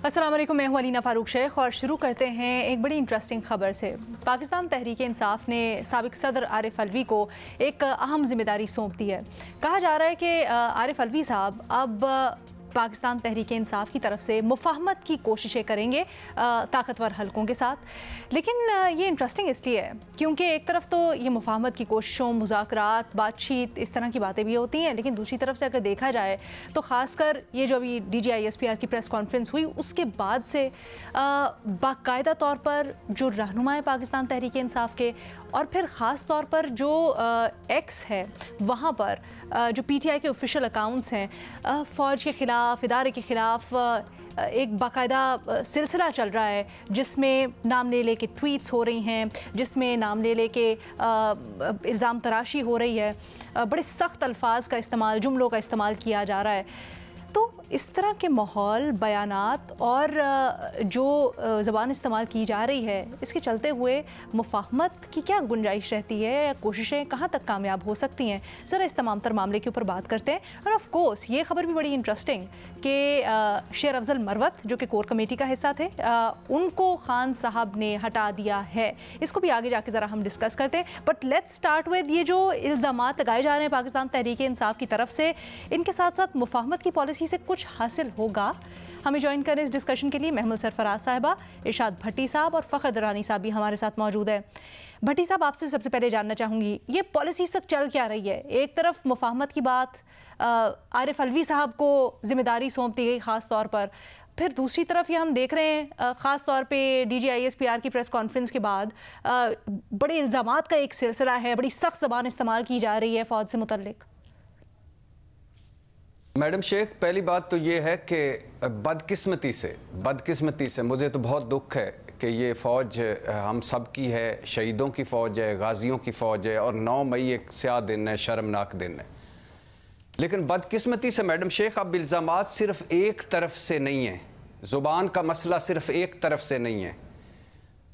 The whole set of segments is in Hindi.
अस्सलाम वालेकुम, मैं हूं अलीना फ़ारूक शेख और शुरू करते हैं एक बड़ी इंटरेस्टिंग खबर से। पाकिस्तान तहरीक इंसाफ ने साबिक सदर आरिफ अलवी को एक अहम जिम्मेदारी सौंप दी है। कहा जा रहा है कि आरिफ अलवी साहब अब पाकिस्तान तहरीक इंसाफ की तरफ से मुफाहमत की कोशिशें करेंगे ताकतवर हलकों के साथ। लेकिन ये इंटरेस्टिंग इसलिए है क्योंकि एक तरफ तो ये मुफाहमत की कोशिशों, मुज़ाकरात, बातचीत, इस तरह की बातें भी होती हैं, लेकिन दूसरी तरफ से अगर देखा जाए तो ख़ासकर ये जो अभी DGISPR की प्रेस कॉन्फ्रेंस हुई उसके बाद से बाकायदा तौर पर जो रहनुमा है पाकिस्तान तहरीक इंसाफ के, और फिर ख़ास तौर पर जो एक्स है वहाँ पर जो PTI के ऑफिशियल अकाउंट्स हैं, फ़ौज के ख़िलाफ़, इदारे के ख़िलाफ़ एक बाकायदा सिलसिला चल रहा है जिसमें नाम ले ले के ट्वीट्स हो रही हैं, जिसमें नाम ले ले के इल्ज़ाम तराशी हो रही है, बड़े सख्त अल्फाज का इस्तेमाल, जुमलों का इस्तेमाल किया जा रहा है। तो इस तरह के माहौल, बयानात और जो ज़बान इस्तेमाल की जा रही है, इसके चलते हुए मुफाहमत की क्या गुंजाइश रहती है या कोशिशें कहाँ तक कामयाब हो सकती हैं? ज़रा इस तमाम तर मामले के ऊपर बात करते हैं। और ऑफ कोर्स ये खबर भी बड़ी इंटरेस्टिंग कि शेर अफजल मरवत जो कि कोर कमेटी का हिस्सा थे, उनको खान साहब ने हटा दिया है। इसको भी आगे जाके ज़रा हम डिस्कस करते हैं। बट लेट्स स्टार्ट विद ये जो इल्ज़ामात लगाए जा रहे हैं पाकिस्तान तहरीक इंसाफ की तरफ से, इनके साथ साथ मुफाहमत की पॉलिसी से कुछ हासिल होगा? हमें ज्वाइन करें इस डिस्कशन के लिए महमूद सरफराज साहिबा, इरशाद भट्टी साहब और फ़खर दरानी साहब भी हमारे साथ मौजूद है। भट्टी साहब, आपसे सबसे पहले जानना चाहूँगी, ये पॉलिसी सब चल क्या रही है? एक तरफ मुफाहमत की बात, आरिफ अलवी साहब को जिम्मेदारी सौंप दी गई ख़ास तौर पर, फिर दूसरी तरफ ये हम देख रहे हैं ख़ास तौर पे DGISPR की प्रेस कॉन्फ्रेंस के बाद बड़े इल्ज़ामात का एक सिलसिला है, बड़ी सख्त ज़बान इस्तेमाल की जा रही है फ़ौज से मुतल्लिक। मैडम शेख, पहली बात तो ये है कि बदकिस्मती से मुझे तो बहुत दुख है कि ये फ़ौज हम सब की है, शहीदों की फ़ौज है, गाजियों की फ़ौज है, और 9 मई एक स्याह दिन है, शर्मनाक दिन है। लेकिन बदकिस्मती से मैडम शेख अब इल्ज़ामात सिर्फ एक तरफ से नहीं है, ज़ुबान का मसला सिर्फ एक तरफ से नहीं है।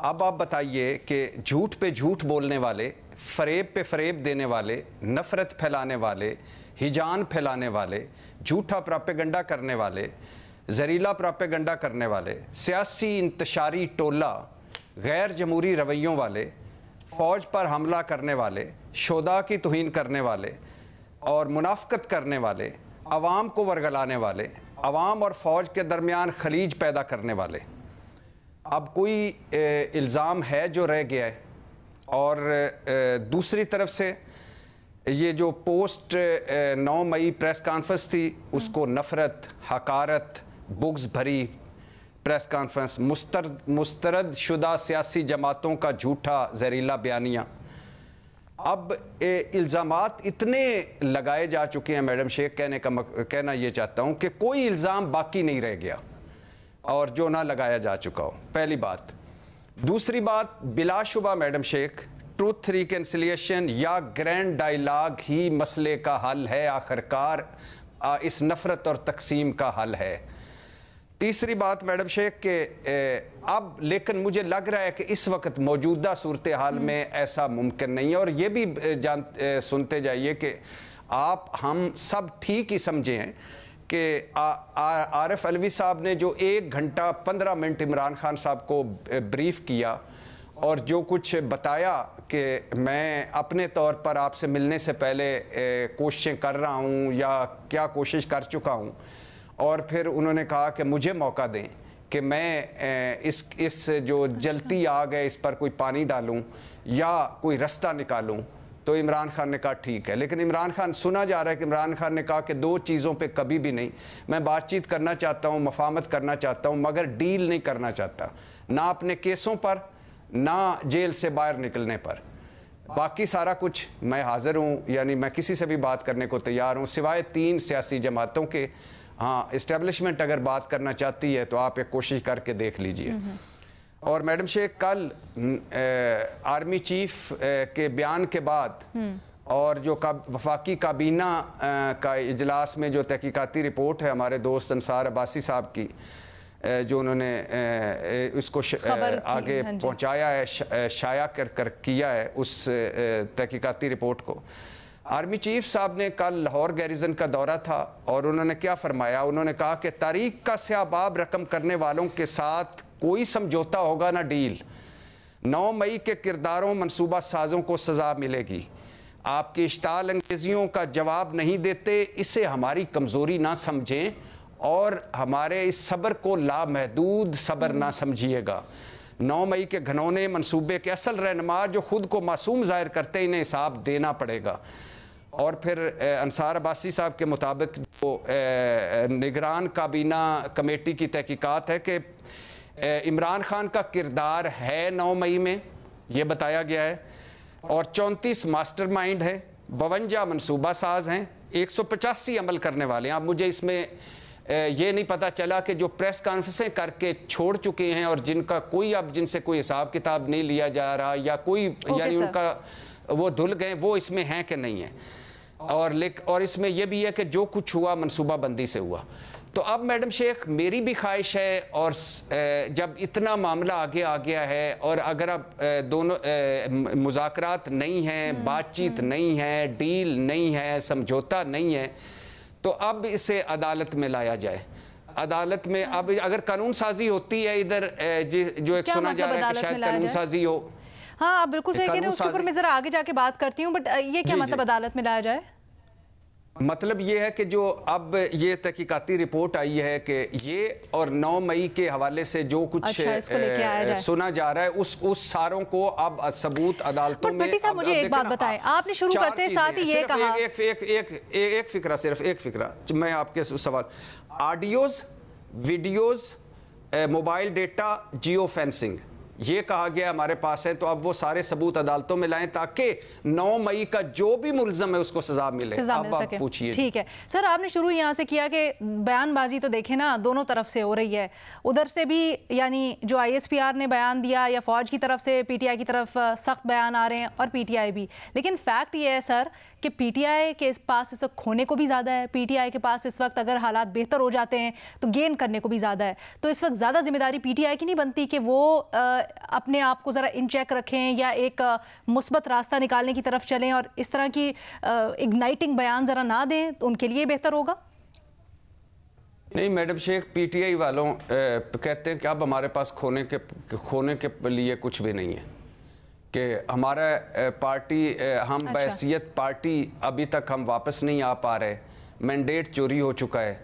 अब आप बताइए कि झूठ पे झूठ बोलने वाले, फ़रेब पे फ़रेब देने वाले, नफ़रत फैलाने वाले, हिजान फैलाने वाले, झूठा प्रोपेगेंडा करने वाले, जहरीला प्रोपेगेंडा करने वाले, सियासी इंतशारी टोला, गैर जमहूरी रवैयों वाले, फ़ौज पर हमला करने वाले, शोदा की तौहीन करने वाले और मुनाफ़कत करने वाले, अवाम को वरगलाने वाले, अवाम और फ़ौज के दरमियान खलीज पैदा करने वाले। अब कोई इल्ज़ाम है जो रह गया है? और दूसरी तरफ से ये जो पोस्ट 9 मई प्रेस कॉन्फ्रेंस थी, उसको नफ़रत, हकारत, बुग़्ज़ भरी प्रेस कॉन्फ्रेंस, मुस्तरद शुदा सियासी जमातों का झूठा जहरीला बयानिया। अब इल्ज़ामात इतने लगाए जा चुके हैं मैडम शेख, कहना ये चाहता हूँ कि कोई इल्ज़ाम बाकी नहीं रह गया और जो ना लगाया जा चुका हो, पहली बात। दूसरी बात, बिलाशुबा मैडम शेख, ट्रूथ रिकन्सिलिएशन या ग्रैंड डायलॉग ही मसले का हल है, आखिरकार इस नफ़रत और तकसीम का हल है। तीसरी बात मैडम शेख के अब लेकिन मुझे लग रहा है कि इस वक्त मौजूदा सूरत हाल में ऐसा मुमकिन नहीं है। और ये भी सुनते जाइए कि आप हम सब ठीक ही समझे हैं कि आरिफ अलवी साहब ने जो 1 घंटा 15 मिनट इमरान खान साहब को ब्रीफ किया और जो कुछ बताया कि मैं अपने तौर पर आपसे मिलने से पहले कोशिशें कर रहा हूँ या क्या कोशिश कर चुका हूँ, और फिर उन्होंने कहा कि मुझे मौका दें कि मैं इस जो जलती आग है इस पर कोई पानी डालूं या कोई रास्ता निकालूं, तो इमरान खान ने कहा ठीक है। लेकिन इमरान खान, सुना जा रहा है कि इमरान खान ने कहा कि 2 चीज़ों पे कभी भी नहीं, मैं बातचीत करना चाहता हूँ, मुफाहमत करना चाहता हूँ, मगर डील नहीं करना चाहता, ना अपने केसों पर ना जेल से बाहर निकलने पर। बाकी सारा कुछ मैं हाज़िर हूँ, यानी मैं किसी से भी बात करने को तैयार हूँ, सिवाय 3 सियासी जमातों के। हाँ, इस्टेब्लिशमेंट अगर बात करना चाहती है तो आप एक कोशिश करके देख लीजिए। और मैडम शेख, कल आर्मी चीफ के बयान के बाद और जो वफाकी काबीना का इजलास में जो तहकीकाती रिपोर्ट है हमारे दोस्त अंसार अब्बासी साहब की, जो उन्होंने उसको आगे पहुंचाया है, शाया कर किया है उस तहकीकाती रिपोर्ट को, आर्मी चीफ साहब ने कल लाहौर गैरिजन का दौरा था और उन्होंने क्या फरमाया, उन्होंने कहा कि तारीख का स्याबाब रकम करने वालों के साथ कोई समझौता होगा ना डील। 9 मई के किरदारों मनसूबा साजों को सज़ा मिलेगी। आपकी इश्ताल अंगेजियों का जवाब नहीं देते, इसे हमारी कमज़ोरी ना समझें और हमारे इस सब्र को लामहदूद सब्र ना समझिएगा। 9 मई के घनौने मनसूबे के असल रहनुमा जो खुद को मासूम ज़ाहिर करते, इन्हें हिसाब देना पड़ेगा। और फिर अंसार अब्बासी साहब के मुताबिक जो निगरान काबीना कमेटी की तहकीकात है कि इमरान खान का किरदार है 9 मई में, ये बताया गया है, और 34 मास्टरमाइंड हैं, 52 मनसूबा साज हैं, 185 अमल करने वाले हैं। अब मुझे इसमें ये नहीं पता चला कि जो प्रेस कॉन्फ्रेंसें करके छोड़ चुके हैं और जिनका कोई अब जिनसे कोई हिसाब किताब नहीं लिया जा रहा या कोई यानी उनका वो धुल गए, वो इसमें हैं कि नहीं है। और इसमें यह भी है कि जो कुछ हुआ मनसूबा बंदी से हुआ। तो अब मैडम शेख मेरी भी ख्वाहिश है, और जब इतना मामला आगे आ गया है और अगर अब दोनों मुज़ाकरात नहीं हैं, बातचीत नहीं है, डील नहीं है, समझौता नहीं है, तो अब इसे अदालत में लाया जाए। अदालत में अब अगर कानून साजी होती है इधर जो एक सुना जा रहा है कि शायद कानून साजी हो। हाँ, आप बिल्कुल सही कह रहे हैं, उसके ऊपर मैं जरा आगे जाके बात करती हूँ, बट ये क्या मतलब अदालत में लाया जाए? मतलब ये है कि जो अब ये तहकीकाती रिपोर्ट आई है कि ये और 9 मई के हवाले से जो कुछ सुना जा रहा है उस सारों को अब सबूत अदालतों में। भट्टी साहब मुझे एक बात बताएं, आपने शुरू करते साथ ही ये कहा एक फिक्रा, सिर्फ एक फिक्रा मैं आपके सवाल, audios, videos, mobile data, geo fencing, ये कहा गया हमारे पास है। तो अब वो सारे सबूत अदालतों में लाएं ताकि 9 मई का जो भी मुल्ज़म है उसको सजा मिले। अब आप पूछिए। ठीक है सर, आपने शुरू यहाँ से किया कि बयानबाजी तो देखें ना दोनों तरफ से हो रही है, उधर से भी यानी जो ISPR ने बयान दिया या फौज की तरफ से PTI की तरफ सख्त बयान आ रहे हैं और PTI भी, लेकिन फैक्ट ये है सर कि PTI के पास इस वक्त खोने को भी ज़्यादा है, PTI के पास इस वक्त अगर हालात बेहतर हो जाते हैं तो गेन करने को भी ज़्यादा है। तो इस वक्त ज़्यादा जिम्मेदारी PTI की नहीं बनती कि वो अपने आप को ज़रा इन चेक रखें या एक मुस्बत रास्ता निकालने की तरफ चलें और इस तरह की इग्नाइटिंग बयान ज़रा ना दें, तो उनके लिए बेहतर होगा? नहीं मैडम शेख, PTI वालों कहते हैं कि अब हमारे पास खोने के लिए कुछ भी नहीं है, कि हमारा पार्टी हम बहैसियत पार्टी अभी तक हम वापस नहीं आ पा रहे, मैंडेट चोरी हो चुका है,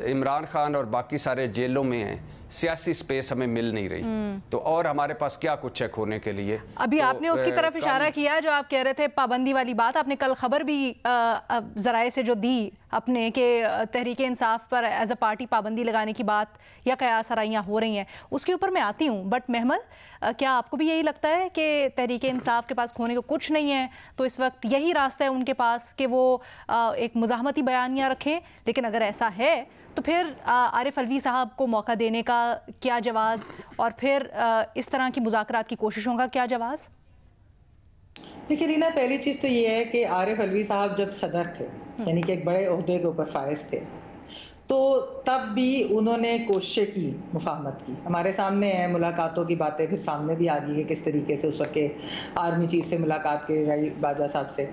इमरान खान और बाकी सारे जेलों में हैं, सियासी स्पेस हमें मिल नहीं रही, तो और हमारे पास क्या कुछ है खोने के लिए। अभी तो आपने उसकी तरफ इशारा किया जो आप कह रहे थे पाबंदी वाली बात, आपने कल खबर भी जराए से जो दी अपने के तहरीक इंसाफ पर एज अ पार्टी पाबंदी लगाने की बात या कयास आराइयाँ हो रही हैं, उसके ऊपर मैं आती हूँ। बट महमल, क्या आपको भी यही लगता है कि तहरीक इंसाफ के पास खोने को कुछ नहीं है, तो इस वक्त यही रास्ता है उनके पास कि वो एक मुज़ाहमती बयानियाँ रखें? लेकिन अगर ऐसा है तो फिर आरिफ अलवी साहब को मौका देने का क्या जवाज़, और फिर इस तरह की मुज़ाकरात की कोशिशों का क्या जवाज़? देखिए रीना, पहली चीज़ तो ये है कि आरिफ अलवी साहब जब सदर थे, यानी कि एक बड़े ओहदे के ऊपर फायज थे, तो तब भी उन्होंने कोशिश की मुफाहमत की। हमारे सामने है मुलाकातों की बातें, फिर सामने भी आ गई है किस तरीके से उस वक्त के आर्मी चीफ से मुलाकात की गई बाजा साहब से,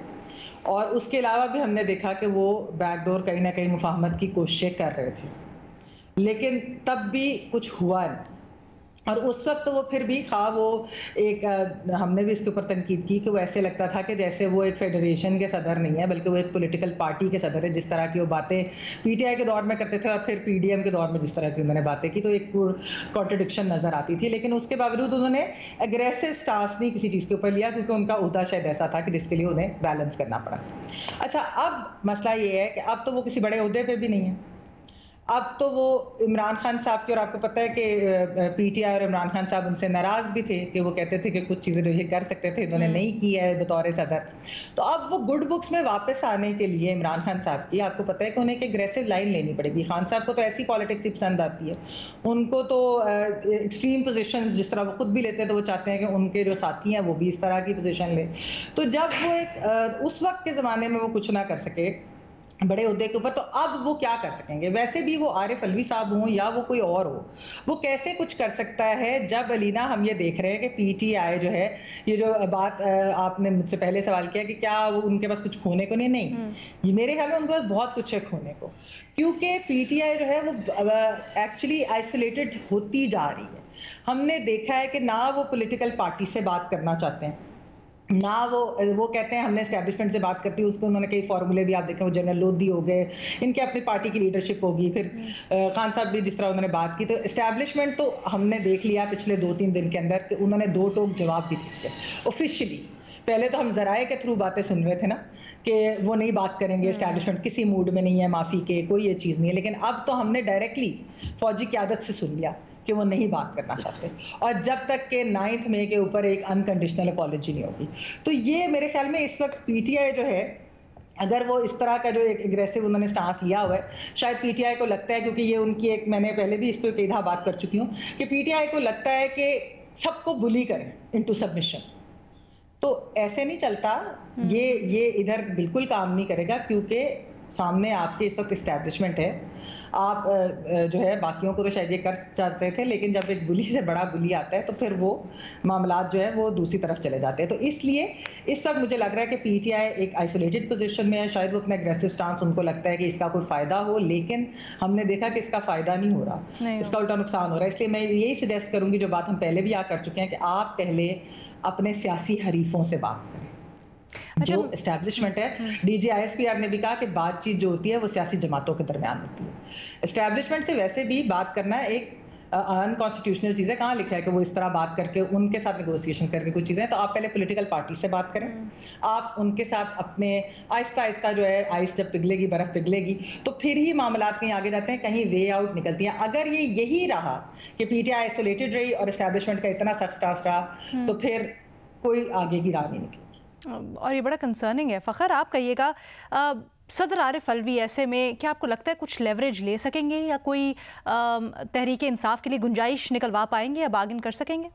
और उसके अलावा भी हमने देखा कि वो बैकडोर कहीं ना कहीं मुफाहमत की कोशिशें कर रहे थे, लेकिन तब भी कुछ हुआ नहीं। और उस वक्त वो फिर भी वो एक हमने भी इसके ऊपर तनकीद की कि वो ऐसे लगता था कि जैसे वो एक फेडरेशन के सदर नहीं है बल्कि वो एक पॉलिटिकल पार्टी के सदर है। जिस तरह की वो बातें PTI के दौर में करते थे और फिर PDM के दौर में जिस तरह की उन्होंने बातें की, तो एक कॉन्ट्रडिक्शन नज़र आती थी। लेकिन उसके बावजूद उन्होंने एग्रेसिव स्टांस नहीं किसी चीज़ के ऊपर लिया, क्योंकि उनका उहदा शायद ऐसा था कि जिसके लिए उन्हें बैलेंस करना पड़ा। अच्छा, अब मसला ये है कि अब तो वो किसी बड़े उहदे पर भी नहीं है, अब तो वो इमरान खान साहब की, और आपको पता है कि PTI और इमरान खान साहब उनसे नाराज भी थे कि वो कहते थे कि कुछ चीज़ें जो ये कर सकते थे इन्होंने नहीं की है बतौर सदर। तो अब वो गुड बुक्स में वापस आने के लिए इमरान खान साहब की, आपको पता है कि उन्हें एक एग्रेसिव लाइन लेनी पड़ेगी। खान साहब को तो ऐसी पॉलिटिक्स ही पसंद आती है, उनको तो एक्सट्रीम पोजिशन जिस तरह वो खुद भी लेते हैं, तो वो चाहते हैं कि उनके जो साथी हैं वो भी इस तरह की पोजिशन ले। तो जब वो एक उस वक्त के ज़माने में वो कुछ ना कर सके, बड़े ओहदे के ऊपर, तो अब वो क्या कर सकेंगे? वैसे भी वो आरिफ अलवी साहब हों या वो कोई और हो, वो कैसे कुछ कर सकता है जब अलीना हम ये देख रहे हैं कि पीटीआई जो है, ये जो बात आपने मुझसे पहले सवाल किया कि क्या वो उनके पास कुछ खोने को नहीं, ये मेरे ख्याल में उनके पास बहुत कुछ है खोने को, क्योंकि पीटीआई जो है वो एक्चुअली आइसोलेटेड होती जा रही है। हमने देखा है कि ना वो पॉलिटिकल पार्टी से बात करना चाहते हैं, ना वो कहते हैं हमने एस्टैब्लिशमेंट से बात करती है, उसको उन्होंने कई फॉर्मूले भी आप देखें, वो जनरल लोधी हो गए, इनके अपनी पार्टी की लीडरशिप होगी, फिर खान साहब भी जिस तरह उन्होंने बात की, तो एस्टैब्लिशमेंट तो हमने देख लिया पिछले 2-3 दिन के अंदर कि उन्होंने दो टोक जवाब भी दिए ऑफिशियली। पहले तो हम जराए के थ्रू बातें सुन रहे थे ना कि वो नहीं बात करेंगे, एस्टैब्लिशमेंट किसी मूड में नहीं है माफ़ी के, कोई ये चीज़ नहीं है, लेकिन अब तो हमने डायरेक्टली फौजी क़यादत से सुन लिया कि वो नहीं बात करना चाहते, और जब तक के 9 मई के ऊपर एक अनकंडीशनल अपॉलॉजी नहीं होगी। तो ये मेरे ख्याल में इस वक्त पीटीआई जो है, अगर वो इस तरह का जो एक एग्रेसिव उन्होंने स्टांस लिया हुआ है, शायद पीटीआई को लगता है, क्योंकि ये उनकी एक, मैंने पहले भी इस पर कई दफा बात कर चुकी हूँ कि पीटीआई को लगता है कि सबको बुली करें इनटू सबमिशन, तो ऐसे नहीं चलता, ये इधर बिल्कुल काम नहीं करेगा, क्योंकि सामने आपके इस वक्त इस्टेब्लिशमेंट है। आप जो है बाकियों को तो शायद ये कर चाहते थे, लेकिन जब एक बुली से बड़ा बुली आता है तो फिर वो मामलात जो है वो दूसरी तरफ चले जाते हैं। तो इसलिए इस वक्त मुझे लग रहा है कि पीटीआई एक आइसोलेटेड पोजीशन में है, शायद वो अपना एग्रेसिव स्टांस, उनको लगता है कि इसका कोई फ़ायदा हो, लेकिन हमने देखा कि इसका फ़ायदा नहीं हो रहा, इसका उल्टा नुकसान हो रहा है। इसलिए मैं यही सजेस्ट करूँगी, जो बात हम पहले भी कर चुके हैं, कि आप पहले अपने सियासी हरीफों से बात करें। जो एस्टैब्लिशमेंट है, डीजी आईएसपीआर ने भी कहा कि बातचीत जो होती है वो सियासी जमातों के दरमियान होती है। एस्टैब्लिशमेंट से वैसे भी बात करना एक अनकॉन्स्टिट्यूशनल चीज़ है, कहाँ लिखा है कि वो इस तरह बात करके उनके साथ नेगोशिएशन करके कुछ चीज़ें, तो आप पहले पॉलिटिकल पार्टी से बात करें, आप उनके साथ अपने आहिस्ता आहिस्ता जो है, आइस जब पिघलेगी, बर्फ पिघलेगी, तो फिर ही मामलात कहीं आगे जाते हैं, कहीं वे आउट निकलती हैं। अगर ये यही रहा कि पीटीआई आइसोलेटेड रही और एस्टैब्लिशमेंट का इतना सख्त स्टांस रहा, तो फिर कोई आगे की राह नहीं निकली। और ये बड़ा कंसर्निंग है। फ़खर, आप कहिएगा, सदर आरिफ अलवी ऐसे में क्या आपको लगता है कुछ लेवरेज ले सकेंगे, या कोई तहरीक इंसाफ के लिए गुंजाइश निकलवा पाएंगे या बार्गेन कर सकेंगे?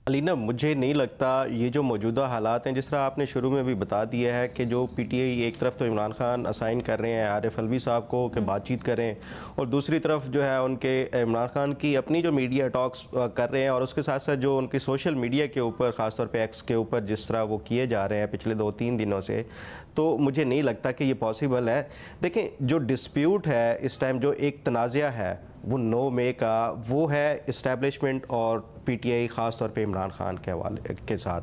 अलीना, मुझे नहीं लगता ये जो मौजूदा हालात हैं, जिस तरह आपने शुरू में भी बता दिया है कि जो पीटीआई एक तरफ तो इमरान खान असाइन कर रहे हैं आरिफ अलवी साहब को कि बातचीत करें, और दूसरी तरफ जो है उनके इमरान खान की अपनी जो मीडिया टॉक्स कर रहे हैं, और उसके साथ साथ जो उनकी सोशल मीडिया के ऊपर, ख़ासतौर पे एक्स के ऊपर जिस तरह वो किए जा रहे हैं पिछले 2-3 दिनों से, तो मुझे नहीं लगता कि ये पॉसिबल है। देखें, जो डिस्प्यूट है इस टाइम, जो एक तनाज़ा है वो 9 मई का, वो है इस्टेब्लिशमेंट और पीटीआई, ख़ास तौर पे इमरान खान के हवाले के साथ।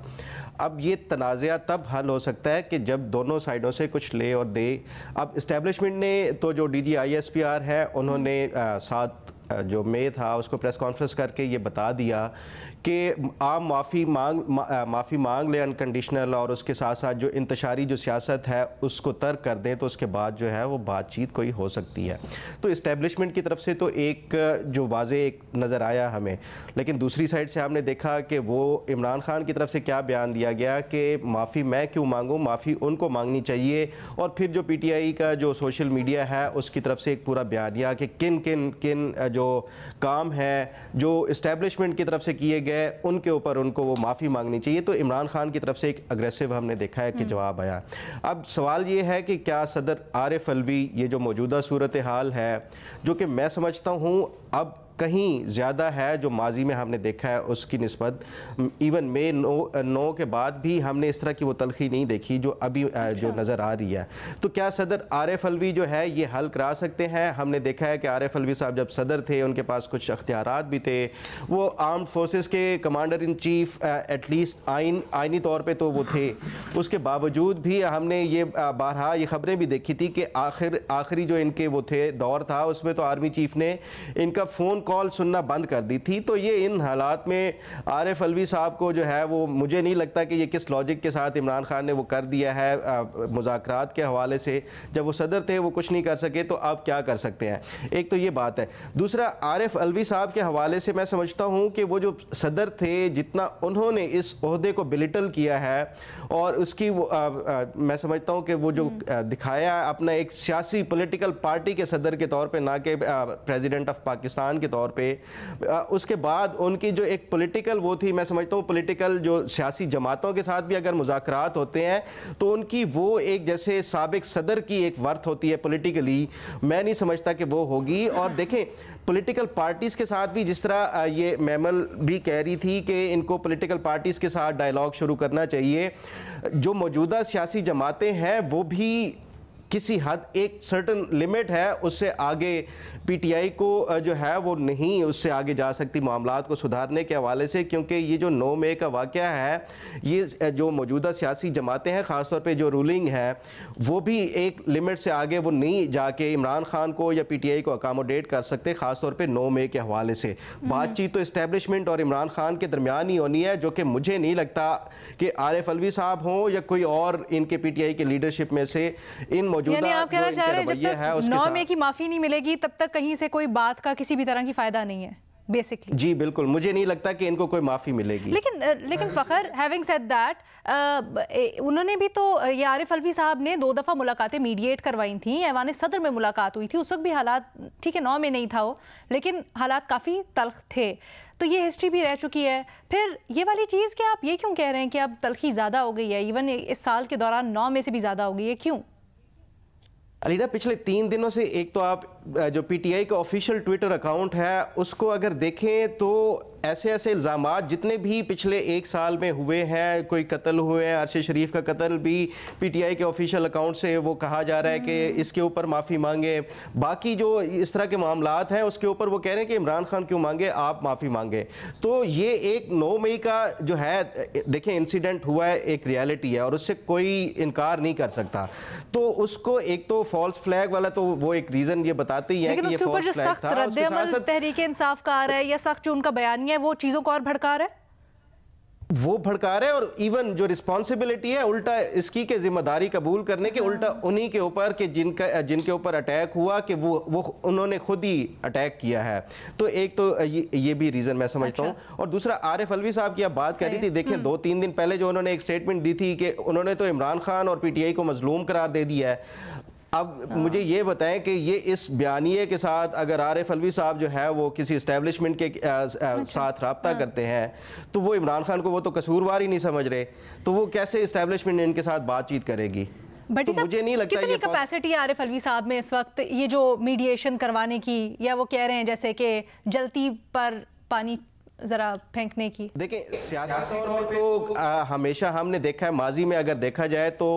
अब ये तनाज़ा तब हल हो सकता है कि जब दोनों साइडों से कुछ ले और दे। अब इस्टेब्लिशमेंट ने तो, जो डीजी आईएसपीआर है, उन्होंने 7 जो मई था उसको प्रेस कॉन्फ्रेंस करके ये बता दिया कि आम माफ़ी मांग ले अनकंडीशनल, और उसके साथ साथ जो इंतशारी जो सियासत है उसको तर्क कर दें, तो उसके बाद जो है वो बातचीत कोई हो सकती है। तो इस्टेब्लिशमेंट की तरफ से तो एक जो वाज़े एक नज़र आया हमें, लेकिन दूसरी साइड से हमने देखा कि वो इमरान खान की तरफ से क्या बयान दिया गया कि माफ़ी मैं क्यों मांगूँ, माफ़ी उनको मांगनी चाहिए। और फिर जो पीटीआई का जो सोशल मीडिया है उसकी तरफ से एक पूरा बयानिया कि किन जो काम है जो इस्टेब्लिशमेंट की तरफ से किए गए उनके ऊपर उनको वो माफ़ी मांगनी चाहिए। तो इमरान खान की तरफ से एक अग्रेसिव हमने देखा है कि जवाब आया। अब सवाल ये है कि क्या सदर आरिफ अलवी, ये जो मौजूदा सूरत हाल है, जो कि मैं समझता हूँ अब कहीं ज़्यादा है जो माजी में हमने देखा है उसकी निस्बत, इवन मई 9 के बाद भी हमने इस तरह की वो तलखी नहीं देखी जो अभी जो नज़र आ रही है। तो क्या सदर आरिफ अलवी जो है ये हल करा सकते हैं? हमने देखा है कि आरिफ अलवी साहब जब सदर थे उनके पास कुछ अख्तियारात भी थे, वो आर्म्ड फोर्सेस के कमांडर इन चीफ एटलीस्ट आइनी तौर पर तो वो थे। उसके बावजूद भी हमने ये बारहा ये ख़बरें भी देखी थी कि आखिरी जो इनके वो थे दौर था, उसमें तो आर्मी चीफ ने इनका फ़ोन कॉल सुनना बंद कर दी थी। तो ये इन हालात में आरिफ अलवी साहब को जो है वो, मुझे नहीं लगता कि ये किस लॉजिक के साथ इमरान खान ने वो कर दिया है मुज़ाकरात के हवाले से। जब वो सदर थे वो कुछ नहीं कर सके, तो अब क्या कर सकते हैं? एक तो ये बात है। दूसरा, आरिफ अलवी साहब के हवाले से मैं समझता हूँ कि वो जो सदर थे, जितना उन्होंने इस ओहदे को बिलिटल किया है और उसकी मैं समझता हूँ कि वो जो दिखाया अपना एक सियासी पॉलिटिकल पार्टी के सदर के तौर पर, ना कि प्रेसिडेंट ऑफ पाकिस्तान के तौर पे। उसके बाद उनकी जो एक पॉलिटिकल वो थी, मैं समझता हूँ पॉलिटिकल जो सियासी जमातों के साथ भी अगर मुज़ाकरात होते हैं तो उनकी वो एक जैसे साबिक सदर की एक वर्थ होती है पॉलिटिकली, मैं नहीं समझता कि वो होगी। और देखें पॉलिटिकल पार्टीज़ के साथ भी, जिस तरह ये मैमल भी कह रही थी कि इनको पॉलिटिकल पार्टीज़ के साथ डायलॉग शुरू करना चाहिए, जो मौजूदा सियासी जमातें हैं वो भी किसी हद, एक सर्टन लिमिट है, उससे आगे पीटीआई को जो है वो नहीं उससे आगे जा सकती मामलात को सुधारने के हवाले से, क्योंकि ये जो 9 मई का वाक़या है, ये जो मौजूदा सियासी जमातें हैं, ख़ासतौर पे जो रूलिंग है, वो भी एक लिमिट से आगे वो नहीं जाके इमरान खान को या पीटीआई को अकामोडेट कर सकते, ख़ासतौर पे 9 मई के हवाले से। बातचीत तो इस्टेब्लिशमेंट और इमरान खान के दरमियान ही होनी है, जो कि मुझे नहीं लगता कि आरिफ अलवी साहब हों या कोई और इनके पीटीआई के लीडरशिप में से इन यानी आप कहना चाह रहे हैं जब तक 9 मई की माफी नहीं मिलेगी तब तक कहीं से कोई बात का किसी भी तरह की फायदा नहीं है बेसिकली। जी बिल्कुल, मुझे नहीं लगता कि इनको कोई माफी मिलेगी। लेकिन फखर, हैविंग सेड दैट, उन्होंने भी तो, ये आरिफ अलवी साहब ने 2 दफ़ा मुलाकातें मीडिएट करवाई थी, ऐवान सदर में मुलाकात हुई थी, उस वक्त भी हालात ठीक है, 9 में नहीं था वो, लेकिन हालात काफ़ी तल्ख थे, तो ये हिस्ट्री भी रह चुकी है। फिर ये वाली चीज़ कि आप ये क्यों कह रहे हैं कि अब तल्खी ज़्यादा हो गई है, इवन इस साल के दौरान 9 में से भी ज़्यादा हो गई है, क्यों? अलीना, पिछले 3 दिनों से एक तो आप जो पीटीआई का ऑफिशियल ट्विटर अकाउंट है उसको अगर देखें तो ऐसे ऐसे इल्ज़ामात जितने भी पिछले 1 साल में हुए हैं, कोई कत्ल हुए हैं, अरशद शरीफ का कत्ल भी पीटीआई के ऑफिशियल अकाउंट से वो कहा जा रहा है कि इसके ऊपर माफ़ी मांगे, बाकी जो इस तरह के मामलात हैं उसके ऊपर वो कह रहे हैं कि इमरान खान क्यों मांगे, आप माफ़ी मांगे। तो ये एक 9 मई का जो है, देखें इंसिडेंट हुआ है, एक रियलिटी है और उससे कोई इनकार नहीं कर सकता, तो उसको एक तो फॉल्स फ्लैग वाला तो वो एक रीज़न ये बताते ही है, लेकिन उसके ऊपर जो सख्त रद्द-ए-अमल तहरीक इंसाफ का आ रहा है या सख्त जो उनका बयानिया है वो चीजों को और भड़का रहा है, वो भड़का रहे। और इवन जो रिस्पॉन्सिबिलिटी है उल्टा इसकी के जिम्मेदारी कबूल करने के उल्टा उन्हीं के ऊपर कि जिनके ऊपर अटैक हुआ कि वो उन्होंने खुद ही अटैक किया है। तो एक तो ये भी रीज़न मैं समझता हूँ। और दूसरा, आरिफ अलवी साहब की आप बात कर रही थी, देखें 2-3 दिन पहले जो उन्होंने एक स्टेटमेंट दी थी कि उन्होंने तो इमरान खान और पीटीआई को मजलूम करार दे दिया है। अब मुझे ये बताएं कि ये इस बयानिए के साथ अगर आरिफ अलवी साहब जो है वो किसी इस्टेब्लिशमेंट के साथ रब्ता करते हैं तो वो इमरान खान को वो तो कसूरवार ही नहीं समझ रहे, तो वो कैसे इस्टेब्लिशमेंट इनके साथ बातचीत करेगी? तो मुझे नहीं लगता कितनी कैपेसिटी है आरिफ अलवी साहब में इस वक्त ये जो मीडिएशन करवाने की, या वो कह रहे हैं जैसे कि जलती पर पानी जरा फेंकने की? देखिए सियासी तौर पे तो हमेशा हमने देखा है, माजी में अगर देखा जाए तो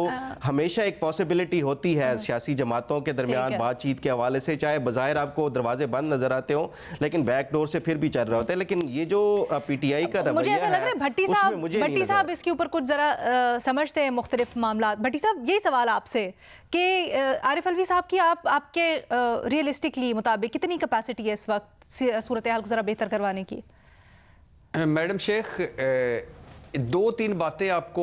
हमेशा एक पॉसिबिलिटी होती है सियासी जमातों के दरमियान बातचीत के हवाले से, चाहे बज़ाहिर आपको दरवाजे बंद नजर आते हो लेकिन बैक डोर से फिर भी चल रहे होते हैं। लेकिन ये जो पीटीआई का मुझे ऐसा लग रहा है भट्टी साहब इसके ऊपर कुछ जरा समझते हैं मुख्तलिफ मामला। भट्टी साहब, यही सवाल आपसे कि आरिफ अलवी साहब की आपके रियलिस्टिकली मुताबिक कितनी कैपेसिटी है इस वक्त सूरत हाल को जरा बेहतर करवाने की? मैडम शेख, 2-3 बातें आपको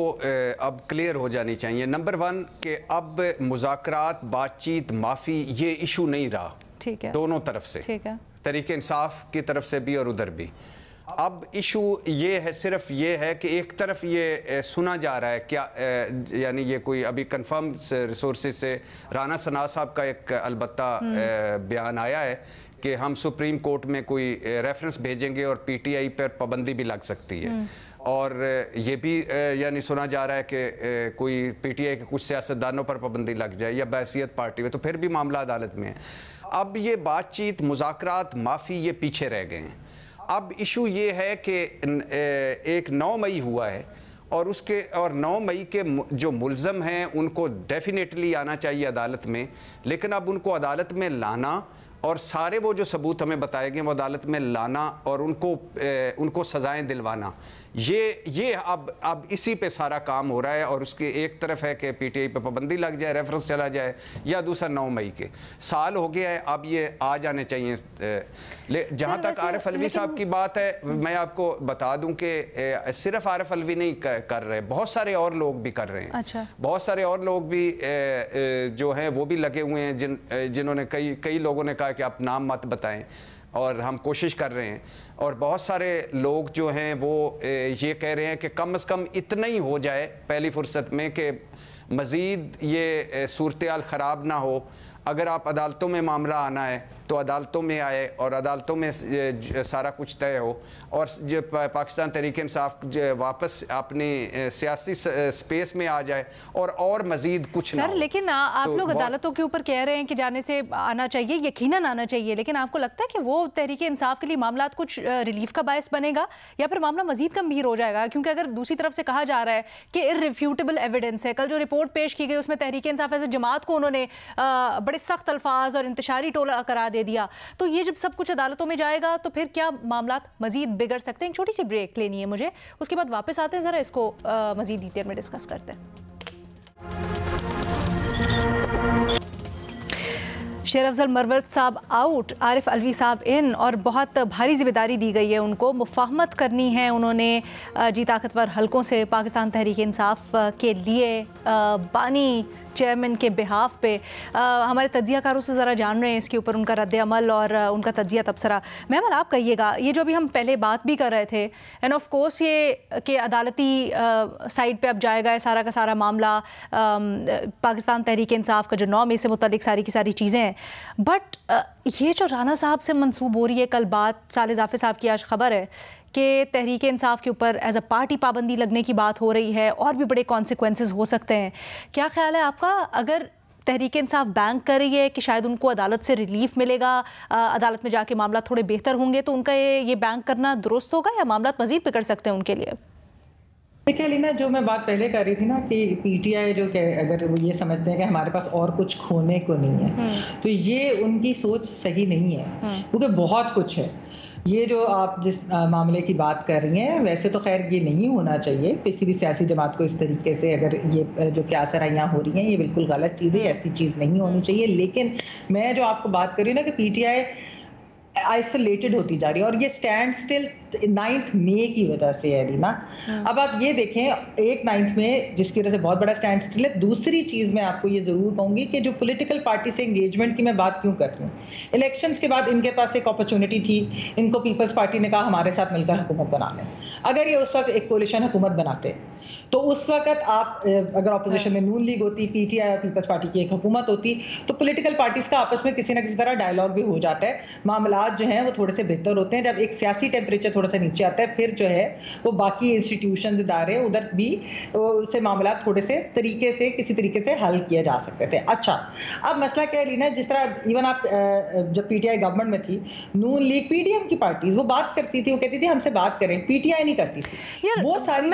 अब क्लियर हो जानी चाहिए। नंबर 1 कि अब मुज़ाकरात, बातचीत, माफ़ी ये इशू नहीं रहा, ठीक है, दोनों तरफ से, ठीक है, तहरीक इंसाफ की तरफ से भी और उधर भी। अब इशू ये है, सिर्फ ये है कि एक तरफ ये सुना जा रहा है क्या, यानी ये कोई अभी कंफर्म रिसोर्सेज से राना सना साहब का एक अलबत्ता बयान आया है कि हम सुप्रीम कोर्ट में कोई रेफरेंस भेजेंगे और पीटीआई पर पाबंदी भी लग सकती है। और ये भी यानी सुना जा रहा है कि कोई पीटीआई के कुछ सियासतदानों पर पाबंदी लग जाए या बैसियत पार्टी में, तो फिर भी मामला अदालत में है। अब ये बातचीत, मुज़ाकरात, माफ़ी ये पीछे रह गए हैं। अब इशू ये है कि एक 9 मई हुआ है और 9 मई के जो मुल्ज़म हैं उनको डेफिनेटली आना चाहिए अदालत में, लेकिन अब उनको अदालत में लाना और सारे वो जो सबूत हमें बताए गए वो अदालत में लाना और उनको सज़ाएं दिलवाना, ये अब इसी पे सारा काम हो रहा है। और उसके एक तरफ है कि पीटीआई पे पाबंदी लग जाए, रेफरेंस चला जाए, या दूसरा 9 मई के साल हो गया है, अब ये आ जाने चाहिए। जहाँ तक आरिफ अलवी साहब की बात है, मैं आपको बता दूं कि सिर्फ आरिफ अलवी नहीं कर रहे, बहुत सारे और लोग भी कर रहे हैं। अच्छा। बहुत सारे और लोग भी जो हैं वो भी लगे हुए हैं, जिन्होंने कई लोगों ने कहा कि आप नाम मत बताएं और हम कोशिश कर रहे हैं। और बहुत सारे लोग जो हैं वो ये कह रहे हैं कि कम से कम इतना ही हो जाए पहली फुर्सत में कि मज़ीद ये सूरत हाल ख़राब ना हो। अगर आप अदालतों में मामला आना है तो अदालतों में आए और अदालतों में सारा कुछ तय हो और जो पाकिस्तान तहरीक इंसाफ वापस अपनी सियासी स्पेस में आ जाए और मजीद कुछ ना हो। लेकिन आप लोग अदालतों के ऊपर कह रहे हैं कि जाने से आना चाहिए, यकीनन आना चाहिए, लेकिन आपको लगता है कि वो तहरीक इंसाफ के लिए मामला कुछ रिलीफ का बायस बनेगा या फिर मामला मजीद गंभीर हो जाएगा? क्योंकि अगर दूसरी तरफ से कहा जा रहा है कि इररिफ्यूटेबल एविडेंस है, कल जो रिपोर्ट पेश की गई उसमें तहरीक इंसाफ ऐसे जमात को उन्होंने बड़े सख्त अल्फाज और इंतशारी टोला करार दे दिया, तो ये जब सब कुछ अदालतों में जाएगा तो फिर क्या मामला मजीद बिगड़ सकते हैं? एक छोटी सी ब्रेक लेनी है मुझे, उसके बाद वापस आते हैं, ज़रा इसको मजीद डिटेल में डिस्कस करते हैं। शेर अफजल मरवत साहब आउट, आरिफ अलवी साहब इन, और बहुत भारी जिम्मेदारी दी गई है उनको, मुफाहमत करनी है उन्होंने जी ताकतवर हलकों से पाकिस्तान तहरीक इंसाफ के लिए बानी चेयरमैन के बिहाफ पे। हमारे तज्जियाकारों से ज़रा जान रहे हैं इसके ऊपर उनका रद्द अमल और उनका तज्जिया तबसरा। मेहमान आप कहिएगा, ये जो अभी हम पहले बात भी कर रहे थे, एंड ऑफ कोर्स ये कि अदालती साइड पे अब जाएगा है सारा का सारा मामला, पाकिस्तान तहरीक इंसाफ का जो 9 मई से मुतल्लिक सारी की सारी चीज़ें हैं, बट ये जो राना साहब से मंसूब हो रही है, कल बात साले जाफे साहब की आज खबर है कि तहरीक इंसाफ के ऊपर एज अ पार्टी पाबंदी लगने की बात हो रही है और भी बड़े कॉन्सिक्वेंसेस हो सकते हैं। क्या ख्याल है आपका, अगर तहरीक इंसाफ बैंक कर रही है कि शायद उनको अदालत से रिलीफ मिलेगा, अदालत में जाके मामला थोड़े बेहतर होंगे, तो उनका ये बैंक करना दुरुस्त होगा या मामला मजीद बिगड़ सकते हैं उनके लिए? देखिए अलीना, जो मैं बात पहले कर रही थी ना कि पीटीआई जो अगर वो ये समझते हैं कि हमारे पास और कुछ खोने को नहीं है, तो ये उनकी सोच सही नहीं है, क्योंकि बहुत कुछ है। ये जो आप जिस मामले की बात कर रही हैं, वैसे तो खैर ये नहीं होना चाहिए किसी भी सियासी जमात को इस तरीके से, अगर ये जो क्यासराइयाँ हो रही हैं ये बिल्कुल गलत चीज़ है, ऐसी चीज़ नहीं होनी चाहिए। लेकिन मैं जो आपको बात कर रही हूँ ना कि पीटीआई आइसोलेटेड होती जा रही है और ये स्टैंड स्टिल 9 मई की वजह से है रीना। अब आप ये देखें, एक 9 में जिसकी वजह से बहुत बड़ा स्टैंड स्टिल है। दूसरी चीज मैं आपको ये जरूर कहूंगी कि जो पॉलिटिकल पार्टी से एंगेजमेंट की मैं बात क्यों करती हूँ, इलेक्शंस के बाद इनके पास एक अपॉर्चुनिटी थी, इनको पीपल्स पार्टी ने कहा हमारे साथ मिलकर हुकूमत बना लें। अगर ये उस वक्त एक कोलिशन हुकूमत बनाते तो उस वक्त आप अगर ऑपोजिशन में नून लीग होती, पीटीआई और पीपल्स पार्टी की एक हुकूमत होती, तो पॉलिटिकल पार्टीज का आपस में किसी ना किसी तरह डायलॉग भी हो जाता है, मामलात जो हैं वो थोड़े से बेहतर होते हैं। जब एक सियासी टेम्परेचर थोड़ा सा नीचे आता है, फिर जो है वो बाकी इंस्टीट्यूशन इदारे उधर भी उससे मामला थोड़े से तरीके से किसी तरीके से हल किए जा सकते थे। अच्छा, अब मसला क्या है लीना, जिस तरह इवन आप जब पीटीआई गवर्नमेंट में थी, नून लीग पीडीएम की पार्टीज वो बात करती थी, वो कहती थी हमसे बात करें, पीटीआई नहीं करती थी। वो सारी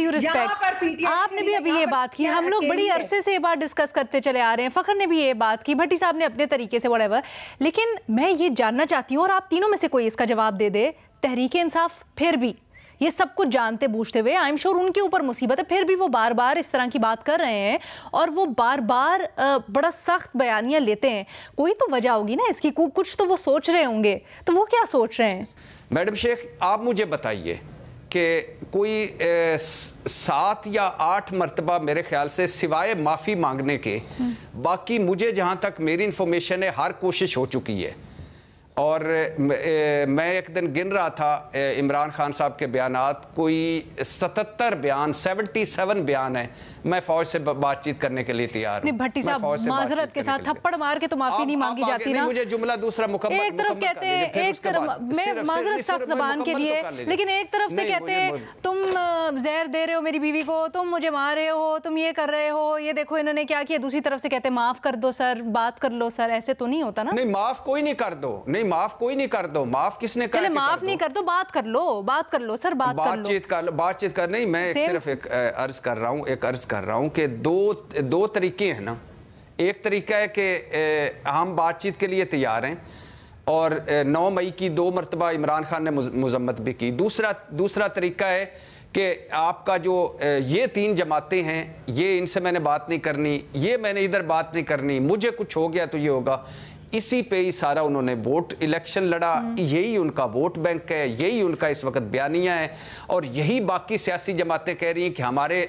रिस्पेक्ट, आपने भी अभी ये बात की, हम लोग बड़ी अरसे से ये बात डिस्कस करते चले आ रहे हैं, फखर ने भी ये बात की, भट्टी साहब ने अपने तरीके से, व्हाटएवर। लेकिन मैं ये जानना चाहती हूँ और आप तीनों में से कोई इसका जवाब दे दे, तहरीक इंसाफ फिर भी ये सब कुछ जानते बूझते हुए, आई एम श्योर उनके ऊपर मुसीबत है, फिर भी वो बार बार इस तरह की बात कर रहे हैं और वो बार बार बड़ा सख्त बयानियां लेते हैं। कोई तो वजह होगी ना इसकी, कुछ तो वो सोच रहे होंगे, तो वो क्या सोच रहे हैं? मैडम शेख, आप मुझे बताइए कि कोई 7 या 8 मरतबा मेरे ख्याल से सिवाय माफ़ी मांगने के, बाकी मुझे जहाँ तक मेरी इंफॉर्मेशन है हर कोशिश हो चुकी है। और मैं एक दिन गिन रहा था इमरान खान साहब के बयानात, कोई 77 बयान, 77 बयान है, मैं फौज से बातचीत करने के लिए तैयार हूं। भट्टी साहब, माजरत के साथ थप्पड़ मार के तो माफी नहीं मांगी जाती ना। मुझे जुमला दूसरा मुकम्मल, एक तरफ कहते हैं, एक तरफ मैं माजरत सख्त ज़बान के लिए, लेकिन एक तरफ से कहते हैं तुम जहर दे रहे हो मेरी बीवी को, तुम मुझे मार रहे हो, तुम ये कर रहे हो, ये देखो इन्होंने क्या किया। दूसरी तरफ से कहते हैं माफ कर दो सर, बात कर लो सर। ऐसे तो नहीं होता ना। नहीं, माफ कोई नहीं कर दो, नहीं माफ कोई नहीं कर दो। माफ किसने कहा? माफ नहीं कर दो, बात कर लो, बात कर लो सर, बातचीत कर लो, बातचीत कर। नहीं, मैं सिर्फ एक अर्ज कर रहा हूं कि दो तरीके हैं ना। एक तरीका है कि हम बातचीत के लिए तैयार हैं और 9 मई की 2 मरतबा इमरान खान ने मजम्मत भी की। दूसरा तरीका है कि आपका जो ये 3 जमातें हैं, ये इनसे मैंने बात नहीं करनी, ये मैंने इधर बात नहीं करनी, मुझे कुछ हो गया तो ये होगा। इसी पे ही सारा उन्होंने वोट इलेक्शन लड़ा, यही उनका वोट बैंक है, यही उनका इस वक्त बयानिया है और यही बाकी सियासी जमातें कह रही हैं कि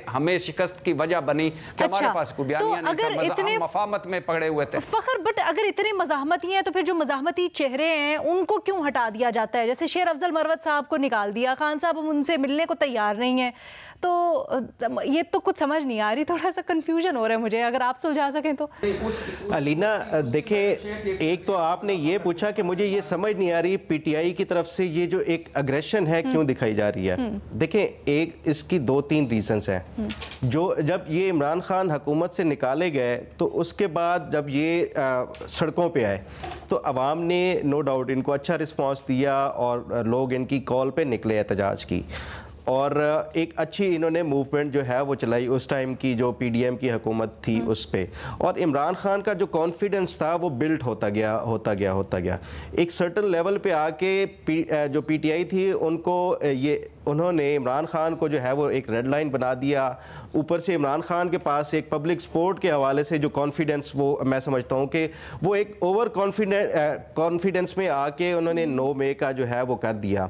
हमें शिकस्त की वजह बनी कि हमारे पास कोई बयानिया नहीं था, हम मफाहमत में पकड़े हुए थे। फखर, बट अगर इतने मज़ाहमती हैं तो फिर जो मज़ाहमती चेहरे हैं उनको क्यों हटा दिया जाता है? जैसे शेर अफजल मरवत साहब को निकाल दिया, खान साहब उनसे मिलने को तैयार नहीं है, तो ये तो कुछ समझ नहीं आ रही, थोड़ा सा कंफ्यूजन हो रहा है मुझे, अगर आप सुलझा सकें तो। अलीना देखें, एक तो आपने ये पूछा कि मुझे ये समझ नहीं आ रही पीटीआई की तरफ से ये जो एक अग्रेशन है क्यों दिखाई जा रही है। देखें, एक इसकी 2-3 रीजंस हैं। जो जब ये इमरान खान हुकूमत से निकाले गए तो उसके बाद जब ये सड़कों पे आए तो अवाम ने नो डाउट इनको अच्छा रिस्पांस दिया और लोग इनकी कॉल पे निकले एहतजाज की, और एक अच्छी इन्होंने मूवमेंट जो है वो चलाई उस टाइम की जो पीडीएम की हुकूमत थी उस पे, और इमरान खान का जो कॉन्फिडेंस था वो बिल्ड होता गया। एक सर्टन लेवल पे आके जो पीटीआई थी उन्होंने इमरान खान को जो है वो एक रेड लाइन बना दिया। ऊपर से इमरान खान के पास एक पब्लिक सपोर्ट के हवाले से जो कॉन्फिडेंस, वो मैं समझता हूँ कि वो एक ओवर कॉन्फिडेंस में आके उन्होंने नो मे का जो है वो कर दिया।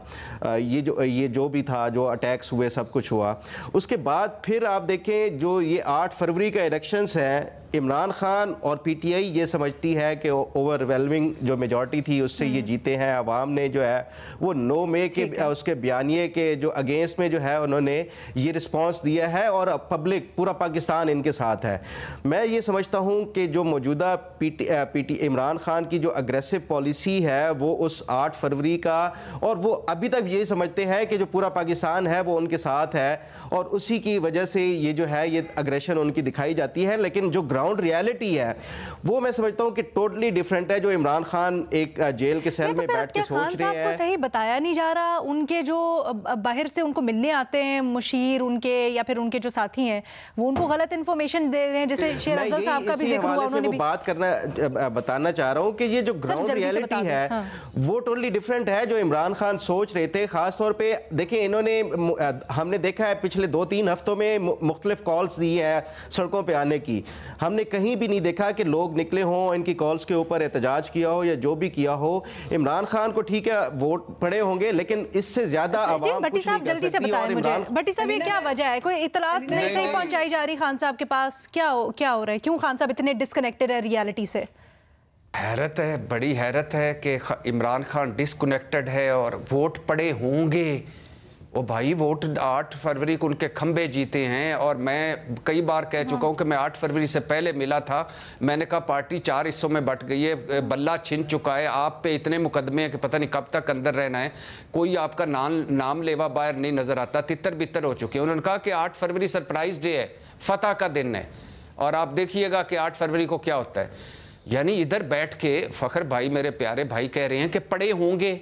ये जो भी था, जो अटैक्स हुए, सब कुछ हुआ। उसके बाद फिर आप देखें जो ये 8 फरवरी का इलेक्शंस हैं, इमरान खान और पीटीआई ये समझती है कि ओवरवेलमिंग जो मेजॉरिटी थी उससे ये जीते हैं। अवाम ने जो है वो नो मे के उसके बयानिए के जो अगेंस्ट में जो है उन्होंने ये रिस्पांस दिया है, और पब्लिक पूरा पाकिस्तान इनके साथ है। मैं ये समझता हूँ कि जो मौजूदा इमरान खान की जो अग्रेसिव पॉलिसी है वो उस 8 फरवरी का, और वो अभी तक ये समझते हैं कि जो पूरा पाकिस्तान है वो उनके साथ है, और उसी की वजह से ये जो है ये अग्रेशन उनकी दिखाई जाती है। लेकिन जो ग्राउंड रियलिटी है वो मैं समझता हूँ कि टोटली डिफरेंट है। जो इमरान खान एक जेल के सेल में बैठ के सोच रहे हैं, सही बताया नहीं जा रहा। उनके जो बाहर से उनको मिलने आते हैं मुशीर उनके या फिर उनके जो साथी हैं, वो उनको गलत इन्फॉर्मेशन दे रहे हैं। जैसे शेर अफजल साहब का भी जिक्र हुआ, उन्होंने भी बात बताना चाह रहा हूँ कि ये जो ग्राउंड रियलिटी है वो टोटली डिफरेंट है जो इमरान खान सोच रहे थे। खासतौर पे देखिए, इन्होंने हमने देखा है पिछले 2-3 हफ्तों में मुख्तलिफ कॉल्स दी है सड़कों पे आने की। हमने कहीं भी नहीं देखा कि लोग निकले हों, इनकी कॉल्स के ऊपर एहतजाज किया हो या जो भी किया हो। इमरान खान को ठीक है वोट पड़े होंगे, लेकिन इससे ज्यादा आवाम भट्टी साहब जल्दी से बताएं मुझे, भट्टी साहब ये क्या वजह है? कोई इतलात नहीं सही पहुंचाई जा रही खान साहब के पास? क्या हो रहा है? क्यों खान साहब इतने डिस्कनेक्टेड है रियलिटी से? हैरत है, बड़ी हैरत है कि इमरान खान डिस्कनेक्टेड है और वोट पड़े होंगे। वो भाई वोट 8 फरवरी को उनके खंबे जीते हैं, और मैं कई बार कह चुका हूं कि मैं 8 फरवरी से पहले मिला था। मैंने कहा पार्टी 4 हिस्सों में बट गई है, बल्ला छिन चुका है, आप पे इतने मुकदमे हैं कि पता नहीं कब तक अंदर रहना है, कोई आपका नाम लेवा बाहर नहीं नजर आता, तितर बितर हो चुके हैं। उन्होंने कहा कि 8 फरवरी सरप्राइज डे है, फतह का दिन है, और आप देखिएगा कि 8 फरवरी को क्या होता है। यानी इधर बैठ के फखर भाई, मेरे प्यारे भाई, कह रहे हैं कि पड़े होंगे,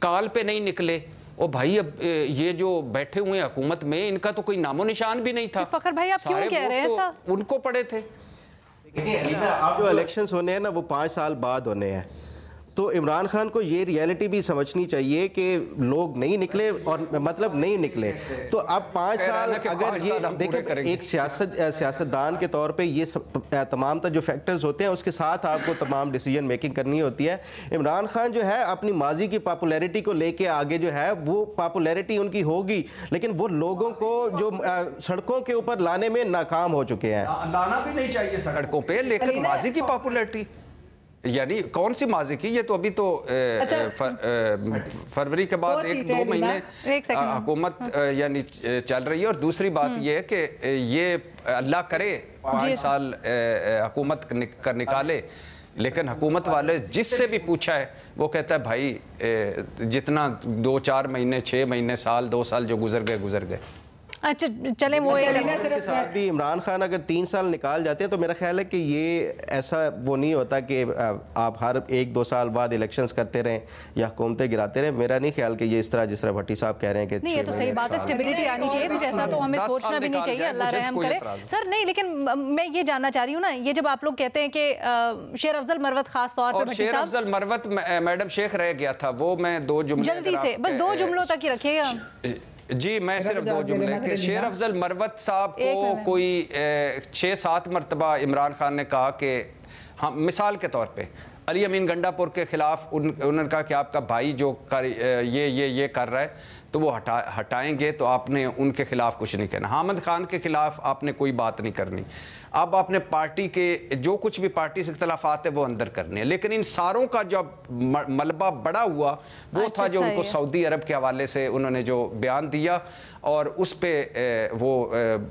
काल पे नहीं निकले। ओ भाई, अब ये जो बैठे हुए हुकूमत में, इनका तो कोई नामो निशान भी नहीं था। फखर भाई आप क्यों कह रहे हैं ऐसा? उनको पड़े थे। अब जो इलेक्शंस होने हैं ना वो 5 साल बाद होने हैं, तो इमरान खान को ये रियलिटी भी समझनी चाहिए कि लोग नहीं निकले, और मतलब नहीं निकले तो अब 5 साल अगर ये देखें, एक सियासतदान के तौर पे ये तमाम जो फैक्टर्स होते हैं उसके साथ आपको तमाम डिसीजन मेकिंग करनी होती है। इमरान खान जो है अपनी माजी की पॉपुलैरिटी को लेके आगे जो है वो पॉपुलैरिटी उनकी होगी, लेकिन वो लोगों को जो सड़कों के ऊपर लाने में नाकाम हो चुके हैं। लाना भी नहीं चाहिए सड़कों पे, लेकिन माजी की पॉपुलैरिटी यानी कौन सी माजी की? ये तो अभी तो फरवरी के बाद 1-2 महीने हुकूमत यानी चल रही है। और दूसरी बात ये है कि ये अल्लाह करे 5 साल हुकूमत कर निकाले, लेकिन हुकूमत वाले जिससे भी पूछा है वो कहता है भाई जितना 2-4 महीने, 6 महीने, साल, 2 साल जो गुजर गए। अच्छा चले, वो के साथ भी इमरान खान अगर 3 साल निकाल जाते हैं तो मेरा ख्याल है कि ये ऐसा वो नहीं होता कि आप हर 1-2 साल बाद इलेक्शंस करते रहें या हुकूमतें गिराते रहें। मेरा नहीं ख्याल कि ये इस तरह जिस तरह भट्टी साहब कह रहे हैं कि नहीं, ये तो सही बात है, स्टेबिलिटी आनी चाहिए, कुछ ऐसा तो हमें सोचना भी नहीं चाहिए, अल्लाह रहम करे सर। नहीं, लेकिन मैं ये जानना चाह रही हूँ ना, ये जब आप लोग कहते हैं कि शेर अफजल मरवत खास तौर पर, शेर अफजल मरवत मैडम शेख रह गया था, वो मैं 2 जुमले जल्दी से, बस 2 जुमलों तक ही रखिएगा जी। मैं सिर्फ 2 जुमले कि शेर अफजल मरवत साहब को कोई 6-7 मरतबा इमरान खान ने कहा कि हम मिसाल के तौर पे अली अमीन गंडापुर के खिलाफ उन्होंने कहा कि आपका भाई जो ये कर रहा है तो वो हटाएंगे, तो आपने उनके खिलाफ कुछ नहीं कहना। हामिद खान के खिलाफ आपने कोई बात नहीं करनी। अब आपने पार्टी के जो कुछ भी पार्टी से इख्तलाफात है वो अंदर करने हैं। लेकिन इन सारों का जब मलबा बड़ा हुआ वो था जो उनको सऊदी अरब के हवाले से उन्होंने जो बयान दिया, और उस पर वो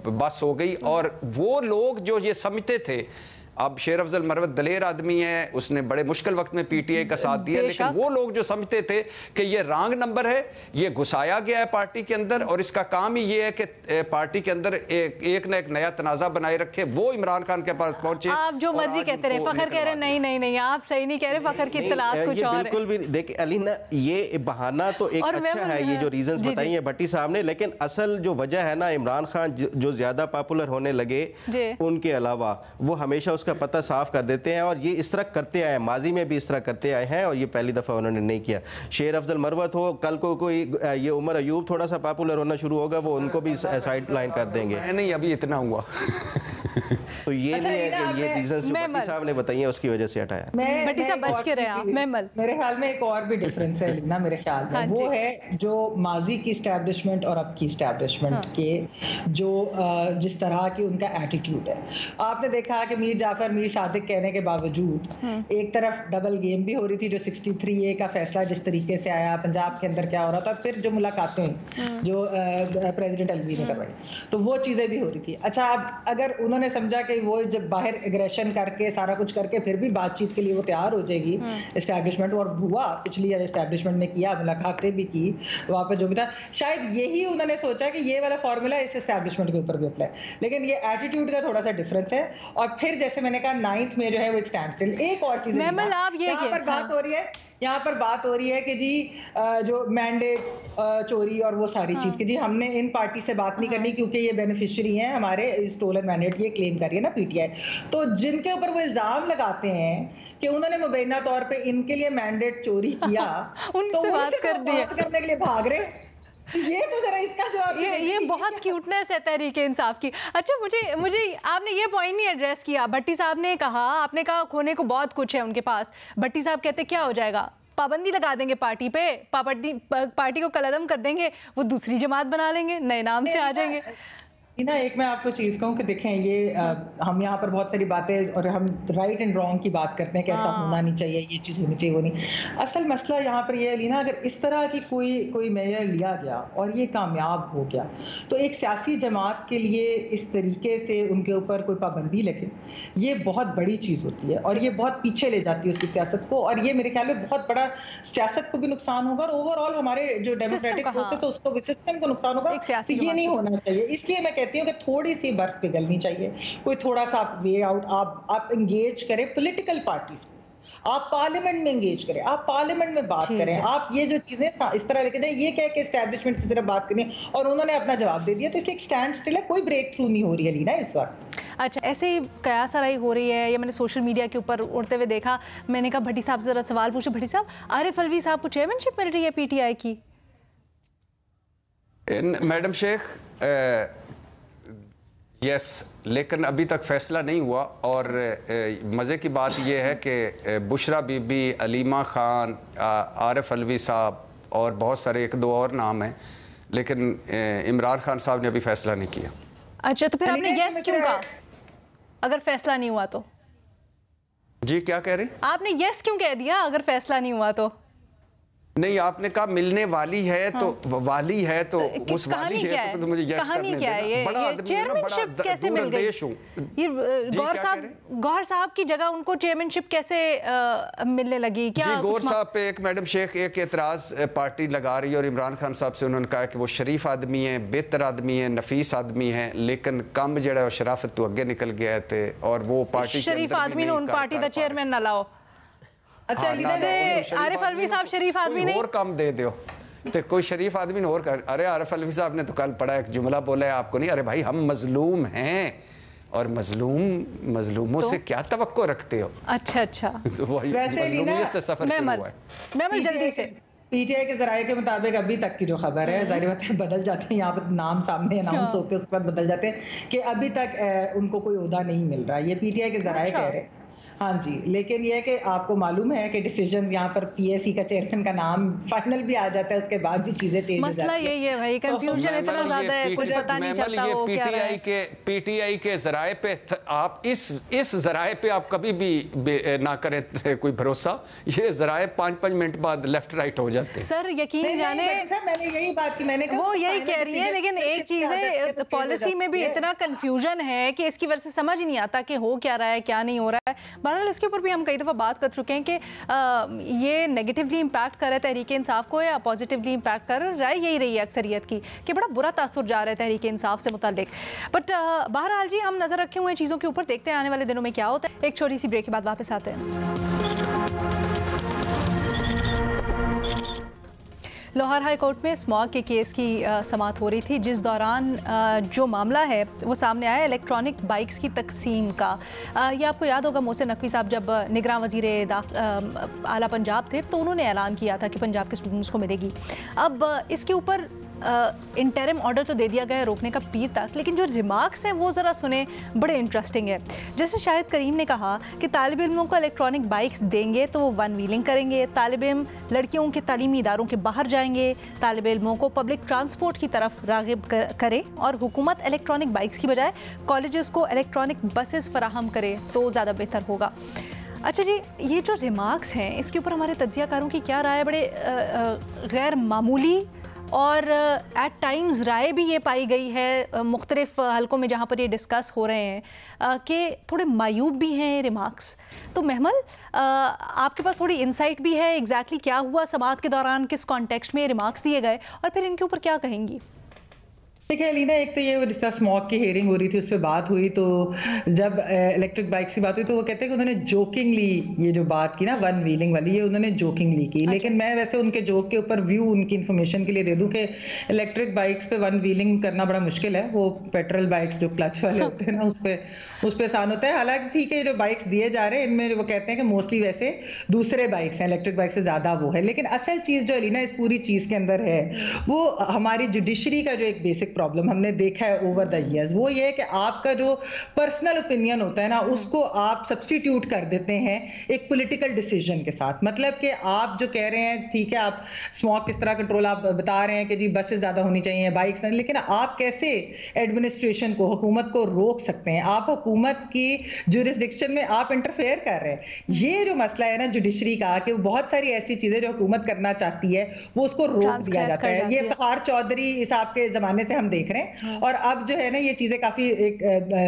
बस हो गई। और वो लोग जो ये समझते थे अब शेर अफजल मरवत दलेर आदमी है, उसने बड़े मुश्किल वक्त में पीटीआई का साथ दिया, लेकिन वो लोग जो समझते थे कि ये रॉन्ग नंबर है, ये घुसाया गया है पार्टी के अंदर और इसका काम ही ये है कि पार्टी के अंदर एक ना एक नया तनाज़ा बनाए रखे, वो इमरान खान के पास पहुंचे। आप जो मर्जी कहते रहे, फखर कह रहे नहीं नहीं नहीं, आप सही नहीं कह रहे, फखर की इत्तलात कुछ और है। बिल्कुल भी देखिए अलीना, ये बहाना तो एक अच्छा है, ये जो रीजंस बताई हैं भट्टी साहब ने, लेकिन असल जो वजह है ना, इमरान खान जो ज्यादा पॉपुलर होने लगे उनके अलावा, वो हमेशा उसका पता साफ कर देते हैं और ये इस तरह करते आए, माजी में भी इस तरह करते आए हैं और ये पहली दफ़ा उन्होंने नहीं किया। शेर अफजल मरवत हो, कल को कोई ये उमर अयूब थोड़ा सा पॉपुलर होना शुरू होगा, वो उनको भी साइड लाइन कर देंगे। नहीं अभी इतना हुआ तो ये नहीं है कि ये रीजंस जो भट्टी साहब ने बताई है उसकी वजह से हटाया। भट्टी साहब बच के रहे आप। मेरे ख्याल में एक और भी डिफरेंस है ना, मेरे ख्याल में वो है जो माजी की एस्टैब्लिशमेंट और अब की एस्टैब्लिशमेंट के जो जिस तरह की उनका एटीट्यूड है। आपने देखा कि मीर जाफर मीर सादिक कहने के बावजूद एक तरफ डबल गेम भी हो रही थी, जो 63A का फैसला जिस तरीके से आया, पंजाब के अंदर क्या हो रहा था, फिर जो मुलाकातें जो प्रेसिडेंट अलवी ने करवाई, तो वो चीजें भी हो रही थी। अच्छा, अब अगर उन्होंने समझा कि वो जब बाहर एग्रेशन करके सारा कुछ करके फिर भी बातचीत के लिए वो तैयार हो जाएगी एस्टैब्लिशमेंट, और हुआ पिछली एस्टैब्लिशमेंट ने किया, मुलाकातें भी की वहाँ पर जो भी था, शायद यही उन्होंने सोचा कि ये वाला फॉर्मूला इस एस्टैब्लिशमेंट के ऊपर भी अप्लाई, लेकिन ये एटीट्यूड का थोड़ा सा डिफरेंस है। और फिर जैसे मैंने कहा 9th में जो है वो स्टैंड स्टिल। एक और चीज यहाँ पर बात हो रही है, यहाँ पर बात हो रही है कि जी जो मैंडेट चोरी और वो सारी चीज की, जी हमने इन पार्टी से बात नहीं करनी क्योंकि ये बेनिफिशियरी हैं हमारे स्टोलन मैंडेट, ये क्लेम कर रही है ना पीटीआई। तो जिनके ऊपर वो इल्जाम लगाते हैं कि उन्होंने मुबैना तौर पे इनके लिए मैंडेट चोरी किया उनसे बात करने के लिए भाग रहे, ये तो जरा इसका जवाब ये बहुत क्यूटनेस है तहरीक इंसाफ की। अच्छा, मुझे आपने ये पॉइंट नहीं एड्रेस किया। भट्टी साहब ने कहा, आपने कहा खोने को बहुत कुछ है उनके पास, भट्टी साहब कहते क्या हो जाएगा, पाबंदी लगा देंगे पार्टी पे, पार्टी को कलअदम कर देंगे, वो दूसरी जमात बना लेंगे, नए नाम से आ जाएंगे। ना एक मैं आपको चीज़ कहूँ कि देखें ये हम यहाँ पर बहुत सारी बातें और हम राइट एंड रॉन्ग की बात करते हैं कि ऐसा होना नहीं चाहिए, ये चीज़ होनी चाहिए, वो नहीं। असल मसला यहाँ पर ये है लीना, अगर इस तरह की कोई मेयर लिया गया और ये कामयाब हो गया तो एक सियासी जमात के लिए इस तरीके से उनके ऊपर कोई पाबंदी लगे, ये बहुत बड़ी चीज़ होती है और ये बहुत पीछे ले जाती है उसकी सियासत को, और ये मेरे ख्याल में बहुत बड़ा सियासत को भी नुकसान होगा और ओवरऑल हमारे जो डेमोक्रेटिक प्रोसेस है उसको, सिस्टम को नुकसान होगा। तो ये नहीं होना चाहिए, इसलिए मैं कहती हूँ कि थोड़ी सी बर्फ पिघलनी चाहिए, कोई थोड़ा सा वे आउट आप एंगेज करें पॉलिटिकल पार्टीज, आप पार्लियामेंट में एंगेज करें, आप पार्लियामेंट में बात करें, आप ये जो चीजें इस तरह लेके जाए, ये क्या कि एस्टैब्लिशमेंट से तरफ बात करनी और उन्होंने अपना जवाब दे दिया, तो इसलिए एक स्टैंड स्टिल है, कोई ब्रेक थ्रू नहीं हो रही है लीना इस वक्त। अच्छा, ऐसे ही कयास आराई हो रही है, ये मैंने सोशल मीडिया के ऊपर उड़ते हुए देखा, मैंने कहा भट्टी साहब से जरा सवाल पूछो। भट्टी साहब, आरिफ अलवी साहब को चेयरमैनशिप मिल रही है पीटीआई की? मैडम शेख यस, लेकिन अभी तक फैसला नहीं हुआ। और मज़े की बात यह है कि बुशरा बीबी, अलीमा खान, आरिफ अलवी साहब और बहुत सारे एक दो और नाम हैं, लेकिन इमरान खान साहब ने अभी फैसला नहीं किया। अच्छा, तो फिर आपने यस क्यों कहा अगर फैसला नहीं हुआ तो? जी क्या कह रही? आपने यस क्यों कह दिया अगर फैसला नहीं हुआ तो? नहीं, आपने कहा मिलने वाली है तो वाली है तो उस वाली है तो मुझे यस करने देना। बड़ा आदमी है ना, चेयरमैनशिप कैसे मिल गई? ये गौहर साहब की जगह उनको चेयरमैनशिप कैसे मिलने लगी? क्या जी, गौहर साहब पे एक मैडम शेख एक एतराज पार्टी लगा रही है और इमरान खान साहब से उन्होंने कहा कि वो शरीफ आदमी है, बेहतर आदमी है, नफीस आदमी है, लेकिन कम जड़ा है शराफत तो अगे निकल गया थे और वो पार्टी शरीफ आदमी ने उन पार्टी का चेयरमैन ना लाओ। अच्छा, आरिफ अलवी साहब शरीफ आदमी नहीं और कम दे दो तो कोई शरीफ आदमी ने और कर। अरे आरिफ अलवी साहब ने तो कल पढ़ा एक जुमला बोला है आपको नहीं? अरे भाई हम मजलूम हैं और मजलूमों से क्या तवक्को रखते हो? अच्छा अच्छा, तो वही मजलूमियत से सफर शुरू हुआ है। मैं जल्दी से पीटीआई के जराये के मुताबिक अभी तक की जो खबर है, जाहिर बात है बदल जाते हैं, यहाँ पर नाम सामने अनाउंस होकर उसके बाद बदल जाते हैं कि अभी तक उनको कोई ओहदा नहीं मिल रहा, ये पीटीआई के जराये कह रहे हैं। हाँ जी, लेकिन ये है कि आपको मालूम है कि डिसीजन यहाँ पर पीएससी का चेयरमैन का नाम फाइनल भी आ जाता है, उसके बाद भी चीजें चेंज हो जाती है। मसला यही है भाई, कंफ्यूजन इतना ज्यादा है, कुछ पता नहीं चलता वो क्या रहा है। पीटीआई के जराए पे आप इस जराए पे आप कभी भी ना करें कोई भरोसा, ये जराए 5-5 मिनट बाद लेफ्ट राइट हो जाते हैं। सर यकीन जाने मैंने यही बात की, मैंने वो यही कह रही है, लेकिन एक चीज है पॉलिसी में भी इतना कंफ्यूजन है कि इसकी वजह से समझ नहीं आता कि हो क्या रहा है क्या नहीं हो रहा है। बहरहाल इसके ऊपर भी हम कई दफ़ा बात कर चुके हैं कि ये नेगेटिवली इम्पैक्ट कर रहा है तहरीक इंसाफ को या पॉजिटिवली इम्पैक्ट कर रहा है, यही रही है अक्सरियत की कि बड़ा बुरा तासुर जा रहा है तहरीक इंसाफ से मुताल्लिक। बट बहरहाल जी हम नज़र रखे हुए हैं चीज़ों के ऊपर, देखते हैं आने वाले दिनों में क्या होता है। एक छोटी सी ब्रेक के बाद वापस आते हैं। लाहौर हाई कोर्ट में स्मॉग के केस की समाअत हो रही थी, जिस दौरान जो मामला है वो सामने आया इलेक्ट्रॉनिक बाइक्स की तकसीम का। ये आपको याद होगा मोहसिन नकवी साहब जब निगरान वज़ीर आला पंजाब थे तो उन्होंने ऐलान किया था कि पंजाब के स्टूडेंट्स को मिलेगी। अब इसके ऊपर इंटरिम ऑर्डर तो दे दिया गया है रोकने का पीर तक, लेकिन जो रिमार्क्स हैं वो ज़रा सुने, बड़े इंटरेस्टिंग है। जैसे शाहिद करीम ने कहा कि तालिब इल्मों को इलेक्ट्रॉनिक बाइक्स देंगे तो वो वन व्हीलिंग करेंगे, तालिब इल्म लड़कियों के तालीमी इदारों के बाहर जाएंगे, तालिब इल्मों को पब्लिक ट्रांसपोर्ट की तरफ राग़िब करें और हुकूमत इलेक्ट्रॉनिक बाइक्स की बजाय कॉलेजेस को इलेक्ट्रॉनिक बसेस फराहम करे तो ज़्यादा बेहतर होगा। अच्छा जी, ये जो रिमार्क्स हैं इसके ऊपर हमारे तज्ज़ियाकारों की क्या राय है? बड़े गैर मामूली और एट टाइम्स राय भी ये पाई गई है मुख्तलिफ हलकों में जहाँ पर ये डिस्कस हो रहे हैं कि थोड़े मायूब भी हैं रिमार्क्स। तो महमल आपके पास थोड़ी इंसाइट भी है एग्जैक्टली क्या हुआ समाअत के दौरान, किस कॉन्टेक्स्ट में ये रिमार्क्स दिए गए और फिर इनके ऊपर क्या कहेंगी? देखिए अलीना, एक तो ये जिस तरह स्मॉग की हेयरिंग हो रही थी उस पर बात हुई, तो जब इलेक्ट्रिक बाइक्स की बात हुई तो वो कहते हैं कि उन्होंने जोकिंगली ये जो बात की ना वन व्हीलिंग वाली, ये उन्होंने जोकिंगली की। लेकिन मैं वैसे उनके जोक के ऊपर व्यू उनकी इन्फॉर्मेशन के लिए दे दूं कि इलेक्ट्रिक बाइक्स पे वन व्हीलिंग करना बड़ा मुश्किल है। वो पेट्रोल बाइक्स जो क्लच वाले होते हैं ना उस पर आसान होता है। हालांकि ठीक है, जो बाइक्स दिए जा रहे हैं इनमें वो कहते हैं कि मोस्टली वैसे दूसरे बाइक्स हैं, इलेक्ट्रिक बाइक से ज़्यादा वो है। लेकिन असल चीज़ जो अलीना इस पूरी चीज़ के अंदर है वो हमारी जुडिशरी का जो एक बेसिक प्रॉब्लम हमने देखा है ओवर द इयर्स, वो ये है कि आपका जो पर्सनल ओपिनियन होता है ना उसको आप सब्स्टिट्यूट कर देते हैं एक पॉलिटिकल डिसीजन के साथ। मतलब कि आप जो कह रहे हैं ठीक है, आप स्मॉग किस तरह कंट्रोल आप बता रहे हैं कि जी बसेस ज्यादा होनी चाहिए, बाइक्स नहीं, लेकिन आप कैसे एडमिनिस्ट्रेशन को, हुकूमत को रोक सकते हैं? आप हुकूमत की जुरिस्डिक्शन में आप इंटरफेयर कर रहे हैं। ये जो मसला है ना जुडिशरी का, कि बहुत सारी ऐसी चीजें जो हुकूमत करना चाहती है वो उसको रोक दिया जाता है। ये इफ्तिखार चौधरी साहब के जमाने से हम देख रहे हैं और अब जो है ना ये चीजें काफी एक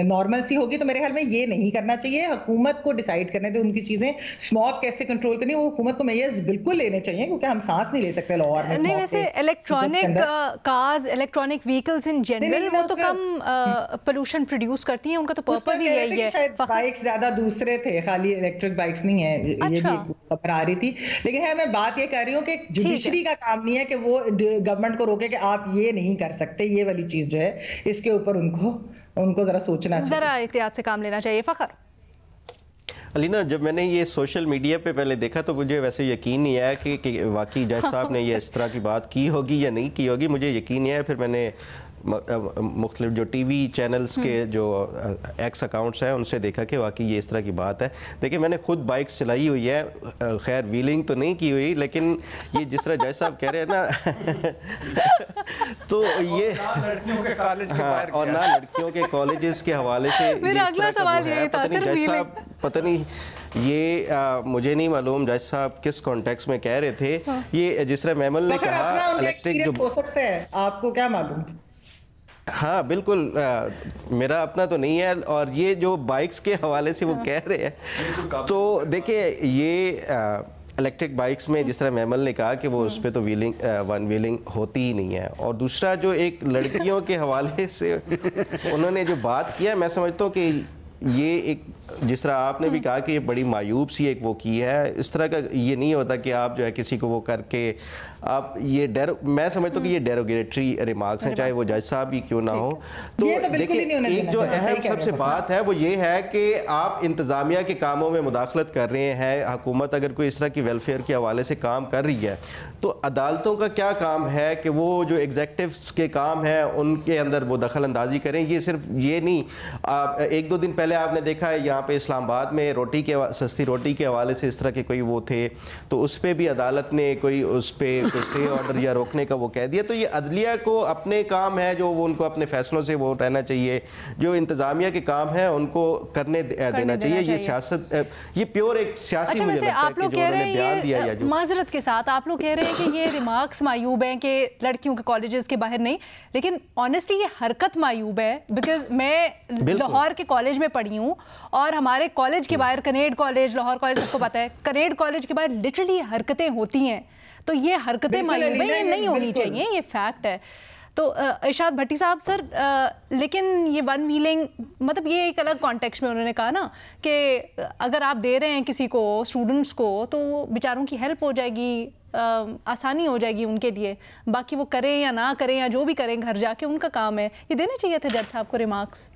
नॉर्मल सी होगी। तो मेरे ख्याल में ये नहीं करना चाहिए, हुकूमत को डिसाइड करने दे उनकी चीजें, स्मॉग कैसे कंट्रोल करनी है वो हुकूमत को मेजर्स बिल्कुल लेने चाहिए, क्योंकि हम सांस नहीं ले सकते लाहौर में। नहीं वैसे electronic cars, electronic vehicles in general वो तो कम पोल्यूशन प्रोड्यूस करती हैं, उनका तो पर्पस ही यही है। शायद बाइक्स ज्यादा दूसरे थे, खाली इलेक्ट्रिक बाइक्स नहीं है, ये भी खबर आ रही थी। लेकिन है मैं बात ये कर रही हूँ कि जुडिशरी का काम नहीं है कि वो गवर्नमेंट को रोके कि आप ये नहीं कर सकते, ये वाली चीज जो है इसके ऊपर उनको जरा सोचना चाहिए, जरा एहतियात से काम लेना चाहिए। फखर अलीना, जब मैंने ये सोशल मीडिया पे पहले देखा तो मुझे वैसे यकीन नहीं आया कि वाकई जज साहब ने ये इस तरह की बात की होगी या नहीं की होगी, मुझे यकीन नहीं आया। फिर मैंने मुख्तलिफ जो टीवी चैनल्स के जो एक्स अकाउंट्स हैं उनसे देखा कि वाकई ये इस तरह की बात है। देखिए मैंने खुद बाइक्स चलाई हुई है, खैर व्हीलिंग तो नहीं की हुई, लेकिन ये जिस तरह जज साहब कह रहे हैं ना तो ये लड़कियों के कॉलेज के बाहर और ना लड़कियों के कॉलेजेस के हवाले से मेरा अगला सवाल यही था। जज साहब पता नहीं ये मुझे नहीं मालूम जज साहब किस कॉन्टेक्स्ट में कह रहे थे। ये जिस तरह मेमल ने कहा इलेक्ट्रिक जो हो सकता है, आपको क्या मालूम? हाँ बिल्कुल, मेरा अपना तो नहीं है। और ये जो बाइक्स के हवाले से वो कह रहे हैं, तो देखिए ये इलेक्ट्रिक बाइक्स में जिस तरह मेमल ने कहा कि वो उस पर तो वन व्हीलिंग होती ही नहीं है। और दूसरा जो एक लड़कियों के हवाले से उन्होंने जो बात किया, मैं समझता हूँ कि ये एक जिस तरह आपने भी कहा कि ये बड़ी मायूब सी एक वो की है, इस तरह का ये नहीं होता कि आप जो है किसी को वो करके आप ये मैं समझता हूँ कि ये डेरोगेटरी रिमार्क्स हैं, चाहे वो जज साहब ही क्यों ना हो। तो देखिए, एक जो अहम सबसे बात है वो ये है कि आप इंतज़ामिया के कामों में मुदाखलत कर रहे हैं। हुकूमत अगर कोई इस तरह की वेलफेयर के हवाले से काम कर रही है तो अदालतों का क्या काम है कि वो जो एग्जेक्टिव्स के काम है उनके अंदर वो दखल अंदाजी करें। ये सिर्फ ये नहीं, एक दो दिन पहले आपने देखा है यहाँ पे इस्लामाबाद में सस्ती रोटी के हवाले से इस तरह के कोई वो थे, तो उस पर भी अदालत ने कोई उस पर स्टे ऑर्डर या रोकने का वो कह दिया। तो ये अदलिया को अपने काम है जो वो उनको अपने फैसलों से वो रहना चाहिए, जो इंतज़ामिया के काम है उनको करने देना चाहिए। ये सियासत, ये प्योर एक सियासी मुझे लगता है कि जो उन्होंने बयान दिया या जो माजरत के साथ आप लोग कह रहे हैं कि ये रिमार्क्स मायूब हैं कि लड़कियों के कॉलेजेस के बाहर नहीं, लेकिन ऑनेस्टली ये हरकत मायूब है। बिकॉज मैं लाहौर के कॉलेज में पढ़ी हूँ और हमारे कॉलेज के बाहर कनेड कॉलेज, लाहौर कॉलेज सबको पता है, कनेड कॉलेज के बाहर लिटरली हरकतें होती हैं। तो ये हरकतें मायूब है, ये नहीं होनी चाहिए, ये फैक्ट है। तो इरशाद भट्टी साहब सर, लेकिन ये वन व्हीलिंग मतलब ये एक अलग कॉन्टेक्स्ट में उन्होंने कहा ना कि अगर आप दे रहे हैं किसी को, स्टूडेंट्स को, तो बेचारों की हेल्प हो जाएगी, आसानी हो जाएगी उनके लिए। बाकी वो करें या ना करें या जो भी करें घर जाके उनका काम है। ये देना चाहिए था जज साहब को रिमार्क्स।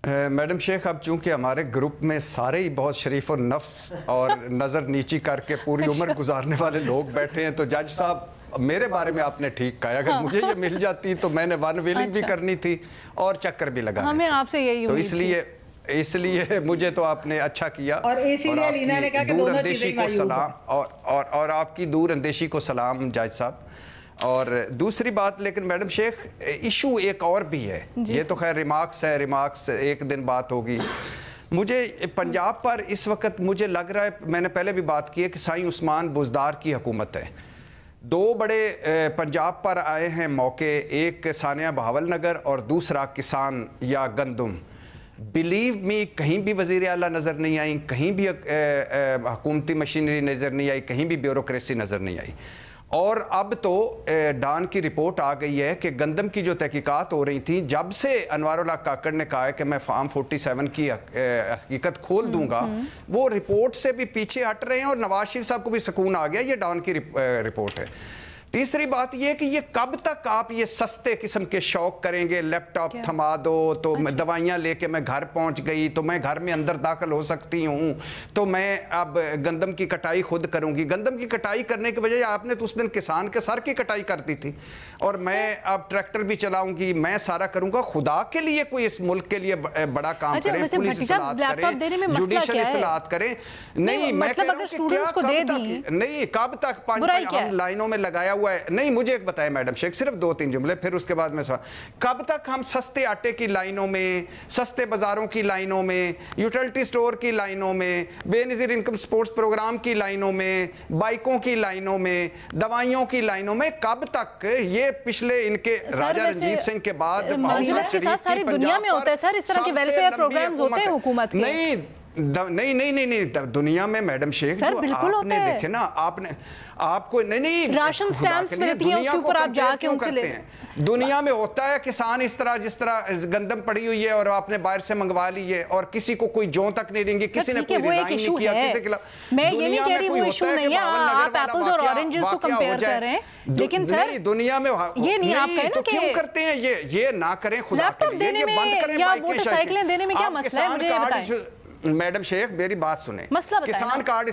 मैडम शेख, अब चूंकि हमारे ग्रुप में सारे ही बहुत शरीफ और नफ्स और नज़र नीची करके पूरी उम्र गुजारने वाले लोग बैठे हैं, तो जज साहब मेरे बारे में आपने ठीक कहा। अगर मुझे ये मिल जाती तो मैंने वन व्हीलिंग भी करनी थी और चक्कर भी लगाने हमें आपसे यही तो इसलिए मुझे तो आपने अच्छा किया और आपकी दूरअंदेशी को सलाम और आपकी दूरअंदेशी को सलाम जज साहब। और दूसरी बात, लेकिन मैडम शेख इशू एक और भी है। ये तो खैर रिमार्क्स है, रिमार्क्स एक दिन बात होगी। मुझे पंजाब पर इस वक्त मुझे लग रहा है, मैंने पहले भी बात की है कि साईं उस्मान बुज़दार की हुकूमत है। दो बड़े पंजाब पर आए हैं मौके, एक सानिया बहावल नगर और दूसरा किसान या गंदम। बिलीव मी, कहीं भी वज़ीर आला नज़र नहीं आई, कहीं भी हुकूमती मशीनरी नज़र नहीं आई, कहीं भी ब्यूरोक्रेसी नज़र नहीं आई। और अब तो डान की रिपोर्ट आ गई है कि गंदम की जो तहकीकात हो रही थी, जब से अनवारुल्लाह काकड़ ने कहा है कि मैं फार्म 47 की हकीकत खोल दूंगा, वो रिपोर्ट से भी पीछे हट रहे हैं और नवाज शरीफ साहब को भी सुकून आ गया। ये डान की रिपोर्ट है। तीसरी बात यह कि ये कब तक आप ये सस्ते किस्म के शौक करेंगे, लैपटॉप थमा दो तो दवाइयाँ लेके मैं घर पहुंच गई, तो मैं घर में अंदर दाखिल हो सकती हूँ, तो मैं अब गंदम की कटाई खुद करूँगी। गंदम की कटाई करने के बजाय आपने तो उस दिन किसान के सर की कटाई कर दी थी, और मैं अब ट्रैक्टर भी चलाऊंगी, मैं सारा करूँगा। खुदा के लिए कोई इस मुल्क के लिए बड़ा काम करें, पुलिस इस्लाहत करें, जुडिशल इस्लाहत करें। नहीं, मैं नहीं, कब तक 5 लाइनों में लगाया नहीं, मुझे एक बताएं मैडम शेख, सिर्फ 2-3 जुमले, फिर उसके बाद में कब तक हम सस्ते आटे की लाइनों में, सस्ते बाजारों की लाइनों में, यूटिलिटी स्टोर की लाइनों में, बेनजीर इनकम स्पोर्ट्स प्रोग्राम की लाइनों में, बाइकों की लाइनों में, दवाइयों की लाइनों में, कब तक? ये पिछले इनके राजा रणजीत सिंह के बाद सारी दुनिया में होता है सर, इस तरह के वेलफेयर प्रोग्राम्स होते हैं हुकूमत के। नहीं, दुनिया में मैडम शेख जो आपने देखे ना, आपको नहीं राशन स्टैम्प्स मिलती हैं, उसके ऊपर आप जाके उनसे ले हैं। दुनिया में होता है किसान इस तरह, जिस तरह गंदम पड़ी हुई है और आपने बाहर से मंगवा ली है और किसी को कोई जो तक नहीं देंगे, किसी ने कोई रिजाइन नहीं किया, किसी के खिलाफ। मैं ये नहीं कह रही वो इशू नहीं है, आप एप्पल्स और ऑरेंजेस को कंपेयर कर रहे हैं, लेकिन सर दुनिया में ये नहीं, आप कहें ना कि क्यों करते हैं ये ना करें, खुदा के लिए ये बंद करें। या मोटरसाइकिलें देने में क्या मसला है, मुझे ये बताएं। मैडम शेख मेरी बात सुने, मसला किसान कार्ड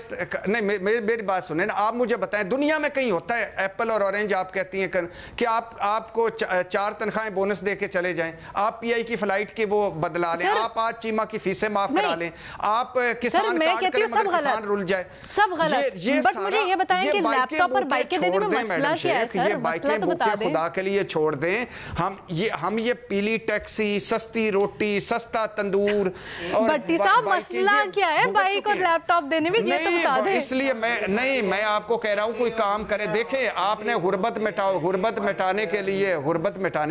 नहीं, मेरी बात सुने ना, आप मुझे बताएं दुनिया में कहीं होता है एप्पल और ऑरेंज आप कहती हैं कि आपको 4 तनख्वाहें बोनस दे के चले जाएं, आप पीआई की फ्लाइट की वो बदला लें, आप आज चीमा की फीसें माफ करा लें, आप किसान कार्ड करें मगर किसान रुल जाए, सब गलत। बट मुझे ये बताएं कि लैपटॉप और बाइकें देने में मसला क्या है सर? मसला तो बता दें, खुदा के लिए छोड़ दें। हम ये पीली टैक्सी, सस्ती रोटी, सस्ता तंदूर, और भट्टी साहब मसला क्या है बाइक और लैपटॉप देने में, ये तो बता दें। इसलिए मैं आपको कह रहा हूं कोई काम करे। देखें, आपने गुर्बत मिटाने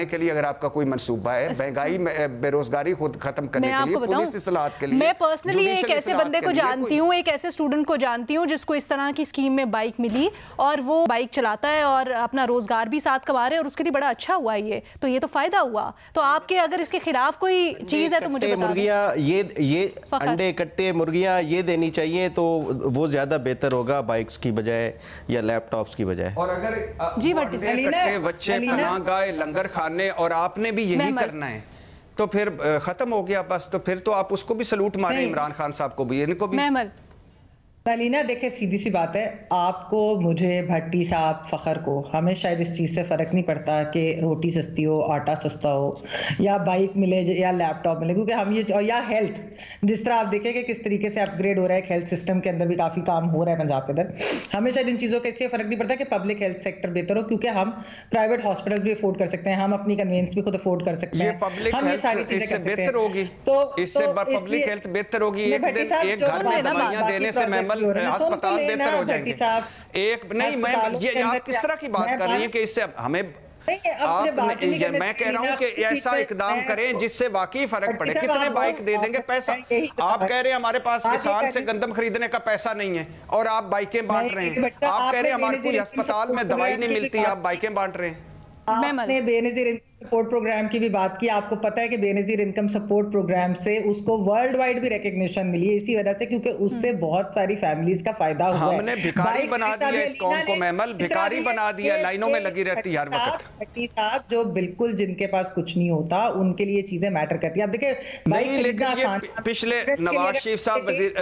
के लिए अगर आपका कोई मंसूबा है, महंगाई बेरोजगारी खुद खत्म करने के लिए, पुलिस इस्लाहत के लिए, मैं पर्सनली एक ऐसे बंदे को जानती हूँ, एक ऐसे स्टूडेंट को जानती हूँ जिसको इस तरह की स्कीम में बाइक मिली और वो बाइक चलाता है और अपना रोजगार भी साथ कमा रहे हैं और उसके लिए बड़ा अच्छा हुआ ये, तो ये तो फायदा हुआ। तो आपके अगर इसके खिलाफ कोई चीज है तो मुझे बता दें। ये अंडे, कट्टे, मुर्गियाँ ये देनी चाहिए तो वो ज़्यादा बेहतर होगा बाइक्स की बजाय या लैपटॉप्स की बजाय। और अगर जी कट्टे, बच्चे, पनाह गाह, लंगर खाने और आपने भी यही करना है तो फिर खत्म हो गया बस। तो फिर तो आप उसको भी सलूट मारे, इमरान खान साहब को भी, इनको भी। अलीना देखिए, सीधी सी बात है, आपको, मुझे, भट्टी साहब, फखर को, हमें शायद इस चीज़ से फ़र्क नहीं पड़ता कि रोटी सस्ती हो, आटा सस्ता हो, या बाइक मिले या लैपटॉप मिले, क्योंकि हम ये, या हेल्थ, जिस तरह आप देखें कि किस तरीके से अपग्रेड हो रहा है, हेल्थ सिस्टम के अंदर भी काफ़ी काम हो रहा है पंजाब के अंदर। हमें शायद इन चीज़ों का इसलिए फ़र्क नहीं पड़ता कि पब्लिक हेल्थ सेक्टर बेहतर हो, क्योंकि हम प्राइवेट हॉस्पिटल भी अफोर्ड कर सकते हैं, हम अपनी कन्वीनियंस भी खुद अफोर्ड कर सकते हैं, पब्लिक हम ये सारी चीज़ें इससे बेहतर होगी, तो इससे पब्लिक हेल्थ बेहतर होगी। एक दिन एक घर में दवाइयाँ देने से महमल अस्पताल बेहतर हो जाएंगे। एक नहीं, मैं ये आप किस तरह की बात कर रही हैं कि इससे हमें मैं कह रहा हूं कि ऐसा इकदाम करें जिससे वाकई फर्क पड़े। कितने बाइक दे देंगे पैसा? आप कह रहे हैं हमारे पास किसान से गंदम खरीदने का पैसा नहीं है और आप बाइकें बांट रहे हैं। आप कह रहे हैं हमारे कोई अस्पताल में दवाई नहीं मिलती, आप बाइकें बांट रहे हैं। आपने बेनजीर इनकम सपोर्ट प्रोग्राम की भी बात की। आपको पता है कि बेनजीर इनकम सपोर्ट प्रोग्राम से उसको वर्ल्ड वाइड भी रिकॉग्निशन मिली है इसी वजह से, क्योंकि उससे बहुत सारी फैमिलीज का फायदा हुआ है। हमने भिखारी बना दिया इस कौम को, महमल भिखारी बना दिया, लाइनों में लगी रहती हर वक्त। भट्टी साहब, जो बिल्कुल जिनके पास कुछ नहीं होता उनके लिए चीजें मैटर करती है। आप देखिए नहीं, लेकिन ये पिछले नवाज शरीफ साहब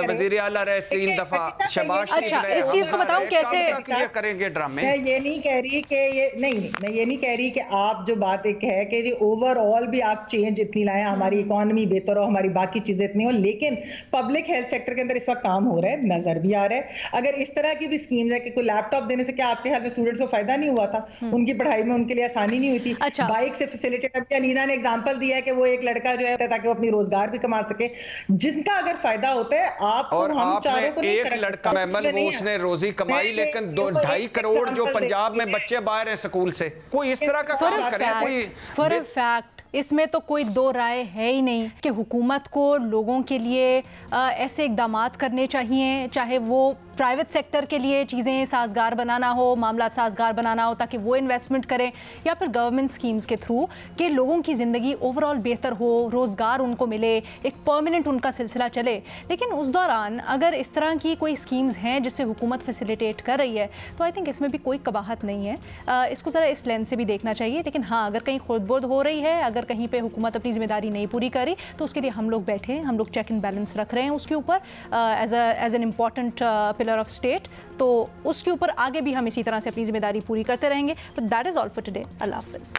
वजीर आला रहे 3 दफा, शहबाज शरीफ रहे। इस चीज को बताऊं कैसे करेंगे ड्रामे। मैं ये नहीं कह रही कि ये नहीं, मैं ये नहीं कह रही कि आप जो बात एक है कि जी ओवरऑल भी आप चेंज इतनी लाएं, हमारी इकोनॉमी बेहतर हो, हमारी बाकी चीजें इतनी हो, लेकिन पब्लिक हेल्थ सेक्टर के अंदर इस वक्त काम हो रहा है, नजर भी आ रहा है। अगर इस तरह की भी स्कीम है कि कोई लैपटॉप देने से क्या आपके ख्याल में स्टूडेंट्स को फायदा नहीं हुआ था? उनकी पढ़ाई में उनके लिए आसानी नहीं हुई थी? बाइक से फैसिलिटेट, अभी अलीना ने एग्जांपल दिया है कि वो एक लड़का जो है ताकि वो अपनी रोजगार भी कमा सके, जिनका अगर फायदा होता है आप और आपने एक लड़का महमल वो उसने रोजी कमाई, लेकिन 2.5 करोड़ जो पंजाब में बच्चे बाहर हैं स्कूल से, कोई इस तरह का काम करे कोई? फॉर अ फैक्ट इसमें तो कोई दो राय है ही नहीं कि हुकूमत को लोगों के लिए ऐसे इक़दामात करने चाहिए, चाहे वो प्राइवेट सेक्टर के लिए चीज़ें साजगार बनाना हो, मामला साजगार बनाना हो ताकि वो इन्वेस्टमेंट करें, या फिर गवर्नमेंट स्कीम्स के थ्रू कि लोगों की ज़िंदगी ओवरऑल बेहतर हो, रोज़गार उनको मिले, एक परमानेंट उनका सिलसिला चले। लेकिन उस दौरान अगर इस तरह की कोई स्कीम्स हैं जिससे हुकूमत फैसिलिटेट कर रही है तो आई थिंक इसमें भी कोई कबाहत नहीं है। इसको ज़रा इस लेंस से भी देखना चाहिए। लेकिन हाँ, अगर कहीं खुर्द-बुर्द हो रही है, अगर कहीं पर हुकूमत अपनी जिम्मेदारी नहीं पूरी कर रही तो उसके लिए हम लोग बैठे हैं, हम लोग चेक एंड बैलेंस रख रहे हैं उसके ऊपर as an important of state, तो उसके ऊपर आगे भी हम इसी तरह से अपनी जिम्मेदारी पूरी करते रहेंगे। तो that is all for today. अल्लाह हाफिज़।